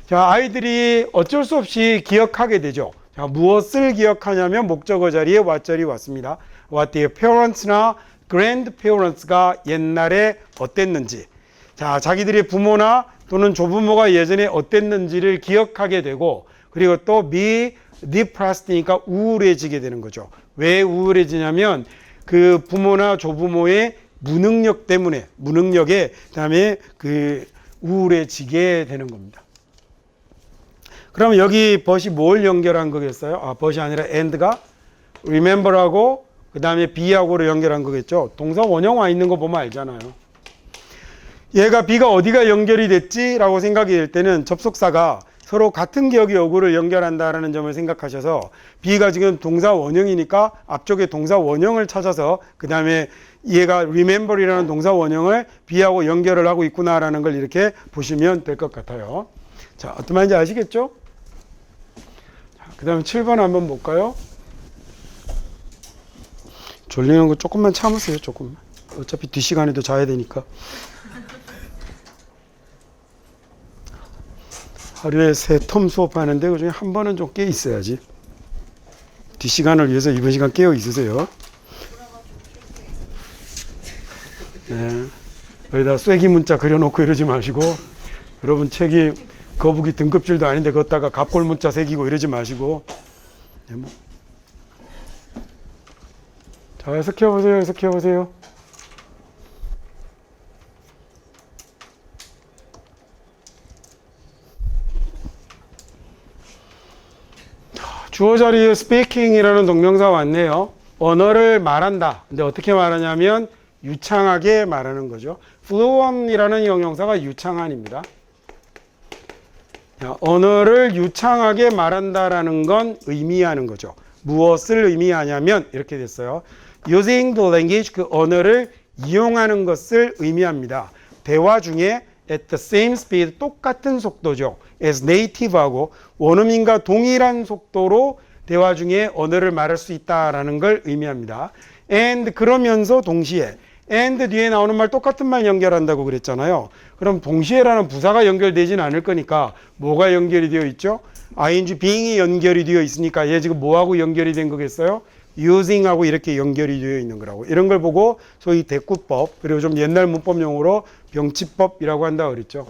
자, 아이들이 어쩔 수 없이 기억하게 되죠. 자, 무엇을 기억하냐면 목적어 자리에 what절이 왔습니다. What their parents나 grandparents가 옛날에 어땠는지. 자, 자기들의 부모나 또는 조부모가 예전에 어땠는지를 기억하게 되고, 그리고 또 be depressed니까 우울해지게 되는 거죠. 왜 우울해지냐면 그 부모나 조부모의 무능력 때문에, 무능력에 그다음에 그 우울해지게 되는 겁니다. 그러면 여기 벗이 뭘 연결한 거겠어요? 아, 벗이 아니라 and가 remember하고 그 다음에 be하고를 연결한 거겠죠. 동사 원형 와 있는 거 보면 알잖아요. 얘가 be가 어디가 연결이 됐지? 라고 생각이 될 때는 접속사가 서로 같은 기억의 어구를 연결한다라는 점을 생각하셔서 be가 지금 동사 원형이니까 앞쪽에 동사 원형을 찾아서 그 다음에 얘가 remember이라는 동사 원형을 be하고 연결을 하고 있구나라는 걸 이렇게 보시면 될 것 같아요. 자, 어떤 말인지 아시겠죠? 그 다음에 7번 한번 볼까요? 졸리는 거 조금만 참으세요. 조금만. 어차피 뒷시간에도 자야 되니까. 하루에 3텀 수업하는데 그중에 한 번은 좀 깨 있어야지. 뒷시간을 위해서 이번 시간 깨어 있으세요. 네. 여기다 쐐기 문자 그려놓고 이러지 마시고, 여러분 책이 거북이 등급질도 아닌데 걷다가 갑골 문자 새기고 이러지 마시고. 네, 뭐. 자, 해석해보세요. 해석해보세요. 주어 자리에 speaking이라는 동명사가 왔네요. 언어를 말한다. 근데 어떻게 말하냐면 유창하게 말하는 거죠. fluent이라는 형용사가 유창한입니다. 언어를 유창하게 말한다라는 건 의미하는 거죠. 무엇을 의미하냐면 이렇게 됐어요. Using the language, 그 언어를 이용하는 것을 의미합니다. 대화 중에 at the same speed, 똑같은 속도죠. as native하고 원어민과 동일한 속도로 대화 중에 언어를 말할 수 있다라는 걸 의미합니다. and 그러면서 동시에 and 뒤에 나오는 말 똑같은 말 연결한다고 그랬잖아요. 그럼 동시에라는 부사가 연결되지는 않을 거니까 뭐가 연결이 되어 있죠? ing being이 연결이 되어 있으니까 얘 지금 뭐하고 연결이 된 거겠어요? using하고 이렇게 연결이 되어 있는 거라고. 이런 걸 보고 소위 대꾸법, 그리고 좀 옛날 문법용어로 병치법이라고 한다고 그랬죠.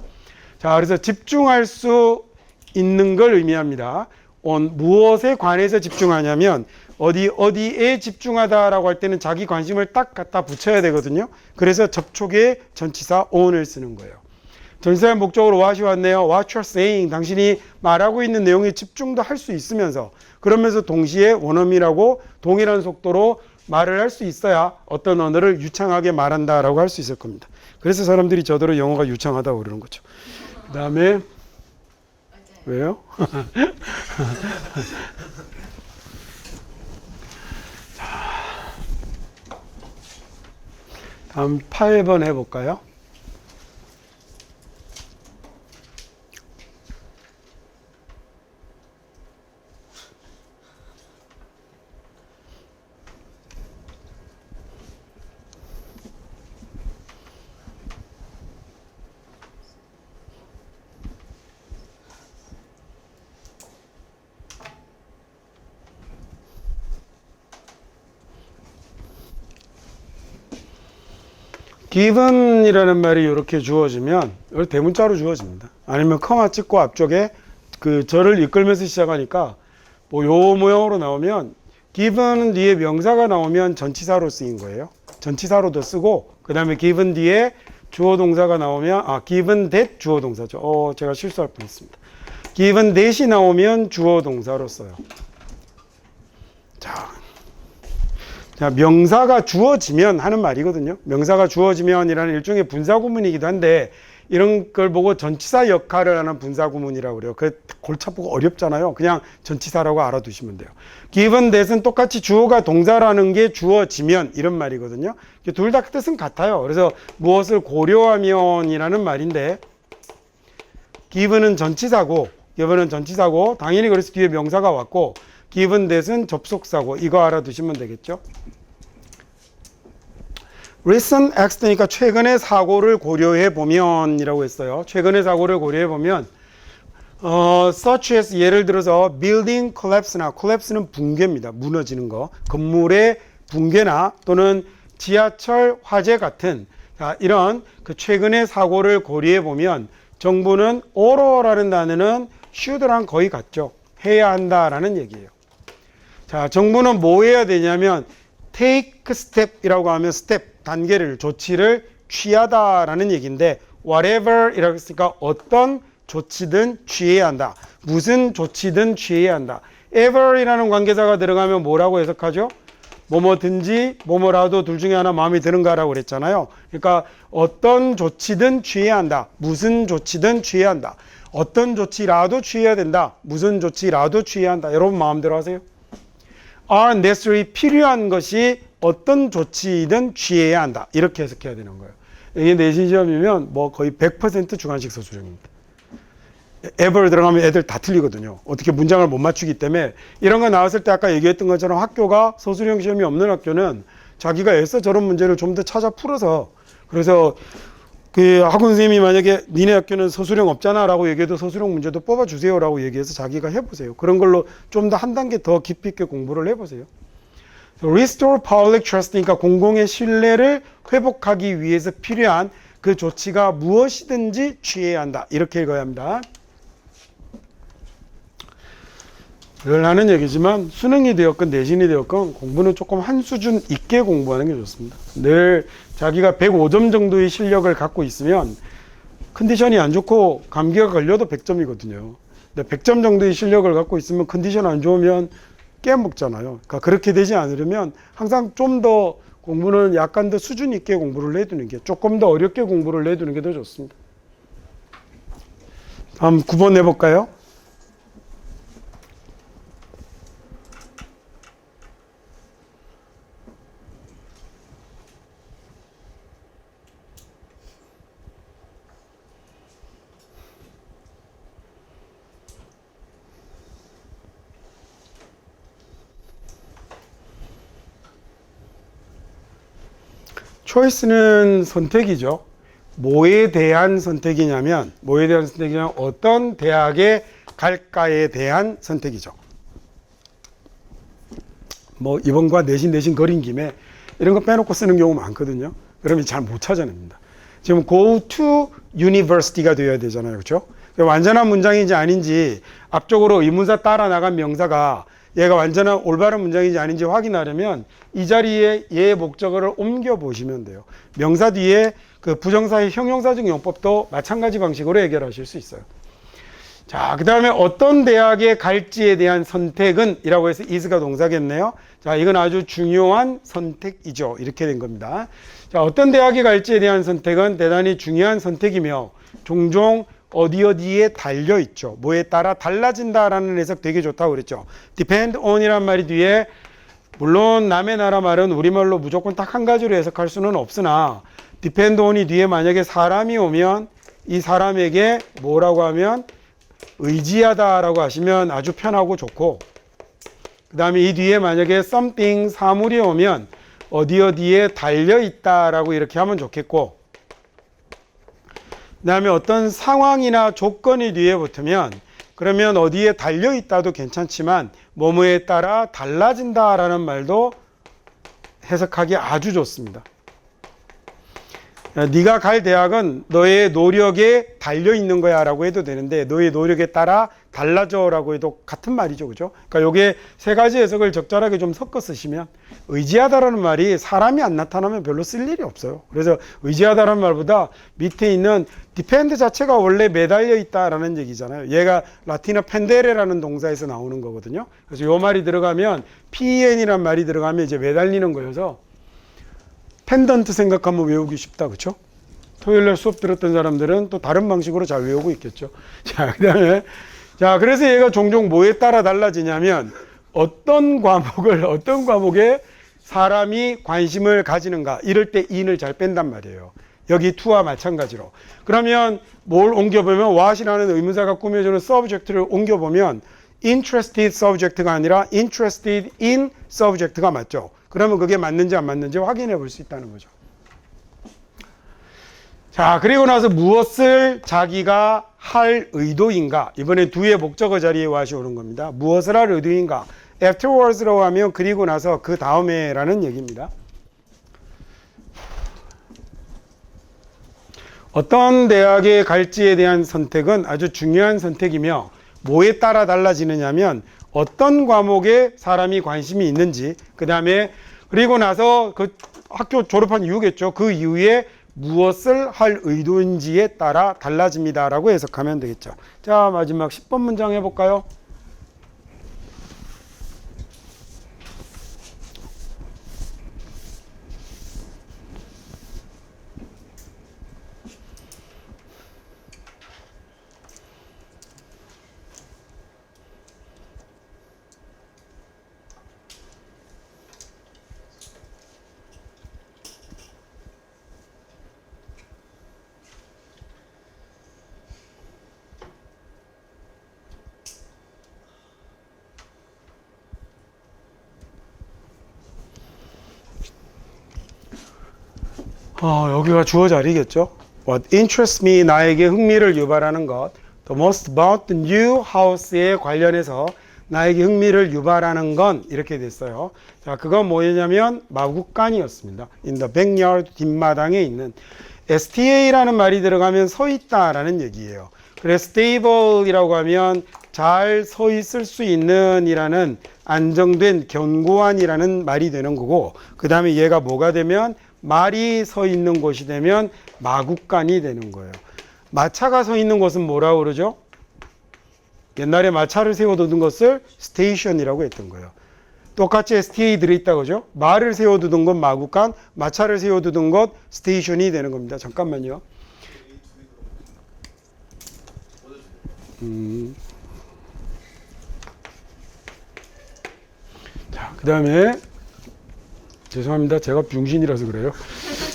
자, 그래서 집중할 수 있는 걸 의미합니다. 무엇에 관해서 집중하냐면 어디에 집중하다라고 할 때는 자기 관심을 딱 갖다 붙여야 되거든요. 그래서 접촉에 전치사 on을 쓰는 거예요. 전치사의 목적으로 what이 왔네요. What you're saying, 당신이 말하고 있는 내용에 집중도 할 수 있으면서 그러면서 동시에 원어민하고 동일한 속도로 말을 할 수 있어야 어떤 언어를 유창하게 말한다라고 할 수 있을 겁니다. 그래서 사람들이 저더러 영어가 유창하다고 그러는 거죠. 그 다음에 왜요? 다음 8번 해볼까요? given이라는 말이 이렇게 주어지면 대문자로 주어집니다. 아니면 커마 찍고 앞쪽에 그 절을 이끌면서 시작하니까 뭐 요 모양으로 나오면 given 뒤에 명사가 나오면 전치사로 쓰인 거예요. 전치사로도 쓰고 그 다음에 given 뒤에 주어 동사가 나오면 given that 주어 동사죠. 제가 실수할 뻔했습니다. given that이 나오면 주어 동사로 써요. 자, 명사가 주어지면 하는 말이거든요. 명사가 주어지면이라는 일종의 분사구문이기도 한데 이런 걸 보고 전치사 역할을 하는 분사구문이라고 그래요. 그 골치 아프고 어렵잖아요. 그냥 전치사라고 알아두시면 돼요. given that은 똑같이 주어가 동사라는 게 주어지면 이런 말이거든요. 둘 다 뜻은 같아요. 그래서 무엇을 고려하면이라는 말인데 given은 전치사고 당연히 그래서 뒤에 명사가 왔고 given that은 접속사고 이거 알아두시면 되겠죠. recent act니까 최근의 사고를 고려해 보면이라고 했어요. 최근의 사고를 고려해 보면 such as 예를 들어서 building collapse나 collapse는 붕괴입니다. 무너지는 거. 건물의 붕괴나 또는 지하철 화재 같은 이런 그 최근의 사고를 고려해 보면 정부는 ough라는 단어는 should랑 거의 같죠. 해야 한다라는 얘기예요. 자, 정부는 뭐 해야 되냐면 take step이라고 하면 step 단계를 조치를 취하다라는 얘기인데 whatever 이라고 했으니까 어떤 조치든 취해야 한다. 무슨 조치든 취해야 한다. ever이라는 관계사가 들어가면 뭐라고 해석하죠? 뭐뭐든지 뭐뭐라도 둘 중에 하나 마음에 드는가라고 그랬잖아요. 그러니까 어떤 조치든 취해야 한다. 무슨 조치든 취해야 한다. 어떤 조치라도 취해야 된다. 무슨 조치라도 취해야 한다. 여러분 마음대로 하세요. are necessary 필요한 것이 어떤 조치든 취해야 한다. 이렇게 해석해야 되는 거예요. 이게 내신 시험이면 뭐 거의 100% 주관식 서술형입니다. ever 들어가면 애들 다 틀리거든요. 어떻게 문장을 못 맞추기 때문에 이런 거 나왔을 때 아까 얘기했던 것처럼 학교가 서술형 시험이 없는 학교는 자기가 애써 저런 문제를 좀 더 찾아 풀어서 그래서 그 학원 선생님이 만약에 니네 학교는 서술형 없잖아 라고 얘기해도 서술형 문제도 뽑아주세요 라고 얘기해서 자기가 해보세요. 그런 걸로 좀 더 한 단계 더 깊이 있게 공부를 해보세요. Restore public trust니까 공공의 신뢰를 회복하기 위해서 필요한 그 조치가 무엇이든지 취해야 한다. 이렇게 읽어야 합니다. 늘 하는 얘기지만 수능이 되었건 내신이 되었건 공부는 조금 한 수준 있게 공부하는 게 좋습니다. 늘 자기가 105점 정도의 실력을 갖고 있으면 컨디션이 안 좋고 감기가 걸려도 100점이거든요. 근데 100점 정도의 실력을 갖고 있으면 컨디션 안 좋으면 깨먹잖아요. 그러니까 그렇게 되지 않으려면 항상 좀 더 공부는 약간 더 수준 있게 공부를 해두는 게 조금 더 어렵게 공부를 해두는 게 더 좋습니다. 다음 9번 해볼까요? 초이스는 선택이죠. 뭐에 대한 선택이냐면 어떤 대학에 갈까에 대한 선택이죠. 뭐 이번과 내신 거린 김에 이런 거 빼놓고 쓰는 경우 많거든요. 그러면 잘 못 찾아냅니다. 지금 go to university가 되어야 되잖아요. 그렇죠? 완전한 문장인지 아닌지 앞쪽으로 의문사 따라 나간 명사가 얘가 완전한 올바른 문장인지 아닌지 확인하려면 이 자리에 얘의 목적어를 옮겨 보시면 돼요. 명사 뒤에 그 부정사의 형용사적 용법도 마찬가지 방식으로 해결하실 수 있어요. 자, 그 다음에 어떤 대학에 갈지에 대한 선택은 이라고 해서 is가 동사겠네요. 자, 이건 아주 중요한 선택이죠. 이렇게 된 겁니다. 자, 어떤 대학에 갈지에 대한 선택은 대단히 중요한 선택이며 종종 어디에 달려있죠. 뭐에 따라 달라진다라는 해석 되게 좋다고 그랬죠. depend on이란 말이 뒤에 물론 남의 나라 말은 우리말로 무조건 딱 한 가지로 해석할 수는 없으나 depend on이 뒤에 만약에 사람이 오면 이 사람에게 뭐라고 하면 의지하다라고 하시면 아주 편하고 좋고 그 다음에 이 뒤에 만약에 something 사물이 오면 어디에 달려있다라고 이렇게 하면 좋겠고 그 다음에 어떤 상황이나 조건이 뒤에 붙으면 그러면 어디에 달려있다도 괜찮지만 뭐뭐에 따라 달라진다라는 말도 해석하기 아주 좋습니다. 네가 갈 대학은 너의 노력에 달려있는 거야 라고 해도 되는데 너의 노력에 따라 달라져 라고 해도 같은 말이죠. 그죠? 그러니까 요게 세 가지 해석을 적절하게 좀 섞어 쓰시면 의지하다라는 말이 사람이 안 나타나면 별로 쓸 일이 없어요. 그래서 의지하다라는 말보다 밑에 있는 depend 자체가 원래 매달려 있다라는 얘기잖아요. 얘가 라틴어 펜데레라는 동사에서 나오는 거거든요. 그래서 요 말이 들어가면 pen이란 말이 들어가면 이제 매달리는 거여서 펜던트 생각하면 외우기 쉽다. 그렇죠? 토요일날 수업 들었던 사람들은 또 다른 방식으로 잘 외우고 있겠죠. 자, 그 다음에, 자, 그래서 얘가 종종 뭐에 따라 달라지냐면, 어떤 과목에 사람이 관심을 가지는가, 이럴 때 in을 잘 뺀단 말이에요. 여기 to와 마찬가지로. 그러면 뭘 옮겨보면, what이라는 의문사가 꾸며주는 subject를 옮겨보면, interested subject가 아니라 interested in subject가 맞죠. 그러면 그게 맞는지 안 맞는지 확인해 볼 수 있다는 거죠. 자, 그리고 나서 무엇을 자기가 할 의도인가. 이번엔 do의 목적어 자리에 what이 오는 겁니다. 무엇을 할 의도인가. afterwards라고 하면 그리고 나서 그 다음에 라는 얘기입니다. 어떤 대학에 갈지에 대한 선택은 아주 중요한 선택이며 뭐에 따라 달라지느냐면 어떤 과목에 사람이 관심이 있는지, 그 다음에 그리고 나서 그 학교 졸업한 이유겠죠. 그 이후에 무엇을 할 의도인지에 따라 달라집니다 라고 해석하면 되겠죠. 자, 마지막 10번 문장 해볼까요? 여기가 주어 자리겠죠. What interests me, 나에게 흥미를 유발하는 것. The most about the new house에 관련해서 나에게 흥미를 유발하는 건 이렇게 됐어요. 자, 그건 뭐냐면 마구간이었습니다. In the backyard, 뒷마당에 있는. STA라는 말이 들어가면 서 있다라는 얘기예요. 그래서 stable이라고 하면 잘 서 있을 수 있는 이라는 안정된 견고한이라는 말이 되는 거고, 그 다음에 얘가 뭐가 되면 말이 서 있는 곳이 되면 마구간이 되는 거예요. 마차가 서 있는 곳은 뭐라고 그러죠? 옛날에 마차를 세워두는 것을 스테이션이라고 했던 거예요. 똑같이 STA 들어있다 그죠? 말을 세워두던 건 마구간, 마차를 세워두던 것 스테이션이 되는 겁니다. 잠깐만요. 자, 그 다음에 죄송합니다. 제가 병신이라서 그래요.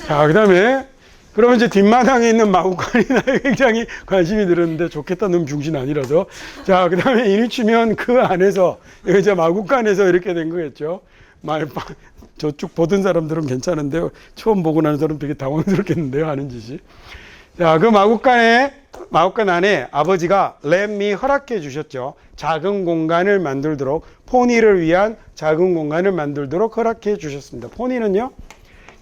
자, 그 다음에 그러면 이제 뒷마당에 있는 마구간이 나에 굉장히 관심이 들었는데 좋겠다. 너무 병신 아니라서. 자, 그 다음에 인이 치면 그 안에서 이제 마구간에서 이렇게 된 거겠죠. 저쪽 보던 사람들은 괜찮은데요. 처음 보고 나는 사람은 되게 당황스럽겠는데요. 하는 짓이. 자, 그 마구간 안에 아버지가 let me 허락해 주셨죠. 작은 공간을 만들도록, 포니를 위한 작은 공간을 만들도록 허락해 주셨습니다. 포니는요,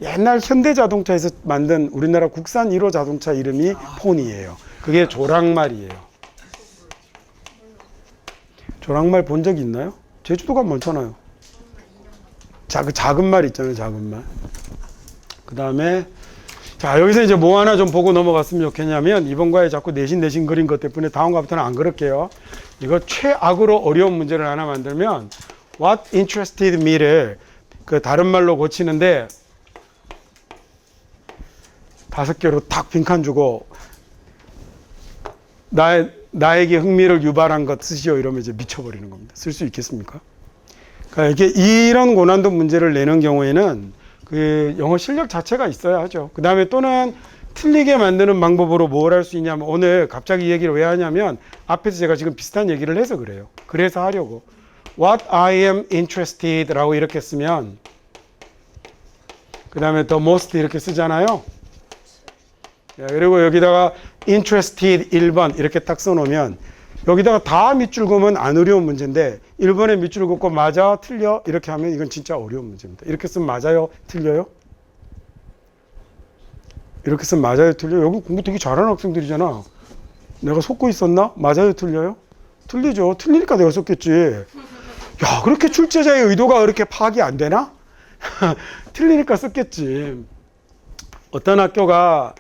옛날 현대자동차에서 만든 우리나라 국산 1호 자동차 이름이 포니예요. 그게 조랑말이에요. 조랑말 본 적 있나요? 제주도가 많잖아요. 작은 말 있잖아요. 작은 말. 그 다음에 자, 여기서 이제 뭐 하나 좀 보고 넘어갔으면 좋겠냐면, 이번 과에 자꾸 내신 그린 것 때문에 다음과부터는 안 그럴게요. 이거 최악으로 어려운 문제를 하나 만들면 what interested me를 그 다른 말로 고치는데 5개로 딱 빈칸 주고 나에게 흥미를 유발한 것 쓰시오 이러면 이제 미쳐버리는 겁니다. 쓸 수 있겠습니까? 그러니까 이렇게 이런 고난도 문제를 내는 경우에는 그 영어 실력 자체가 있어야 하죠. 그 다음에 또는 틀리게 만드는 방법으로 뭘 할 수 있냐면, 오늘 갑자기 이 얘기를 왜 하냐면 앞에서 제가 지금 비슷한 얘기를 해서 그래요. 그래서 하려고 what I am interested 라고 이렇게 쓰면, 그 다음에 the most 이렇게 쓰잖아요. 그리고 여기다가 interested 1번 이렇게 딱 써놓으면, 여기다가 다 밑줄 그으면 안 어려운 문제인데 1번에 밑줄 긋고 맞아 틀려 이렇게 하면 이건 진짜 어려운 문제입니다. 이렇게 쓰면 맞아요 틀려요? 이렇게 쓰면 맞아요 틀려요? 여기 공부 되게 잘하는 학생들이잖아. 내가 속고 있었나? 맞아요 틀려요? 틀리죠. 틀리니까 내가 썼겠지. 야, 그렇게 출제자의 의도가 그렇게 파악이 안 되나? 틀리니까 썼겠지. 어떤 학교가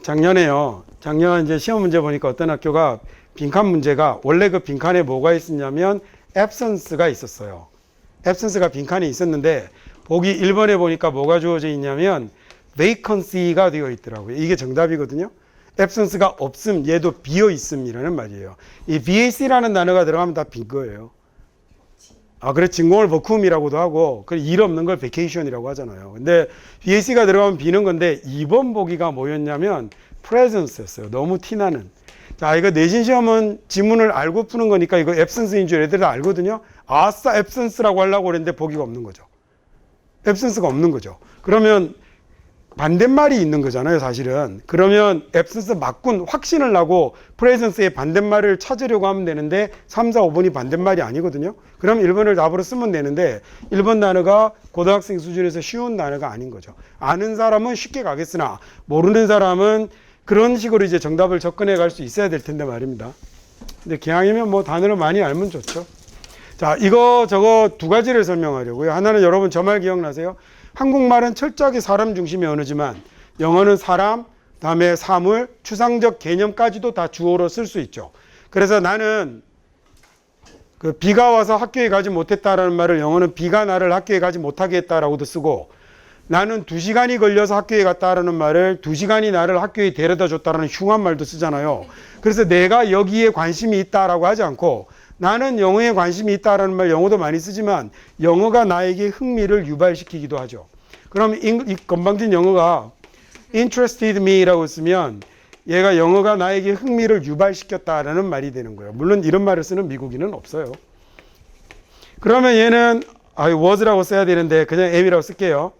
작년에요. 작년 이제 시험 문제 보니까 어떤 학교가 빈칸 문제가, 원래 그 빈칸에 뭐가 있었냐면 absence가 있었어요. absence가 빈칸에 있었는데 보기 1번에 보니까 뭐가 주어져 있냐면 vacancy가 되어 있더라고요. 이게 정답이거든요. absence가 없음, 얘도 비어 있음이라는 말이에요. 이 vac라는 단어가 들어가면 다 빈 거예요. 그래, 진공을 버큐움이라고도 하고, 그 일 없는 걸 vacation이라고 하잖아요. 근데 vac가 들어가면 비는 건데, 2번 보기가 뭐였냐면 presence였어요. 너무 티나는. 자, 이거 내신 시험은 지문을 알고 푸는 거니까 이거 absence인 줄 애들 다 알거든요. 아싸, absence라고 하려고 그랬는데 보기가 없는 거죠. absence가 없는 거죠. 그러면 반대말이 있는 거잖아요, 사실은. 그러면 absence 맞군 확신을 나고 presence의 반대말을 찾으려고 하면 되는데 3, 4, 5번이 반대말이 아니거든요. 그럼 1번을 답으로 쓰면 되는데 1번 단어가 고등학생 수준에서 쉬운 단어가 아닌 거죠. 아는 사람은 쉽게 가겠으나 모르는 사람은 그런 식으로 이제 정답을 접근해 갈 수 있어야 될 텐데 말입니다. 근데 기왕이면 뭐 단어를 많이 알면 좋죠. 자, 이거 저거 두 가지를 설명하려고요. 하나는 여러분 저 말 기억나세요? 한국말은 철저하게 사람 중심의 언어지만 영어는 사람, 다음에 사물, 추상적 개념까지도 다 주어로 쓸 수 있죠. 그래서 나는 그 비가 와서 학교에 가지 못했다라는 말을 영어는 비가 나를 학교에 가지 못하게 했다라고도 쓰고, 나는 2시간이 걸려서 학교에 갔다라는 말을 2시간이 나를 학교에 데려다 줬다라는 흉한 말도 쓰잖아요. 그래서 내가 여기에 관심이 있다라고 하지 않고 나는 영어에 관심이 있다라는 말 영어도 많이 쓰지만 영어가 나에게 흥미를 유발시키기도 하죠. 그럼 이 건방진 영어가 interested me라고 쓰면 얘가 영어가 나에게 흥미를 유발시켰다라는 말이 되는 거예요. 물론 이런 말을 쓰는 미국인은 없어요. 그러면 얘는 was라고 써야 되는데 그냥 am이라고 쓸게요.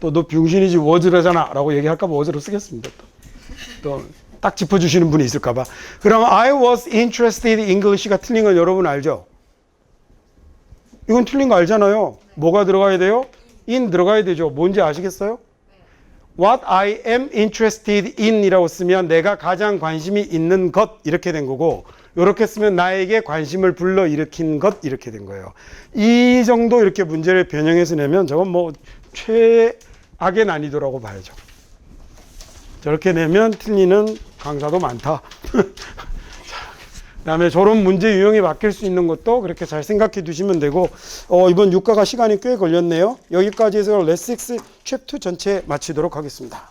또 너 병신이지 was라잖아 라고 얘기할까 봐 was로 쓰겠습니다. 또 딱 짚어주시는 분이 있을까 봐. 그럼 I was interested in English가 틀린 건 여러분 알죠? 이건 틀린 거 알잖아요. 뭐가 들어가야 돼요? in 들어가야 되죠. 뭔지 아시겠어요? What I am interested in 이라고 쓰면 내가 가장 관심이 있는 것 이렇게 된 거고, 이렇게 쓰면 나에게 관심을 불러일으킨 것 이렇게 된 거예요. 이 정도 이렇게 문제를 변형해서 내면 저건 뭐 최악의 난이도라고 봐야죠. 저렇게 내면 틀리는 강사도 많다. 그다음에 저런 문제 유형이 바뀔 수 있는 것도 그렇게 잘 생각해 두시면 되고, 이번 육가가 시간이 꽤 걸렸네요. 여기까지 해서 레슨 6 챕터 전체 마치도록 하겠습니다.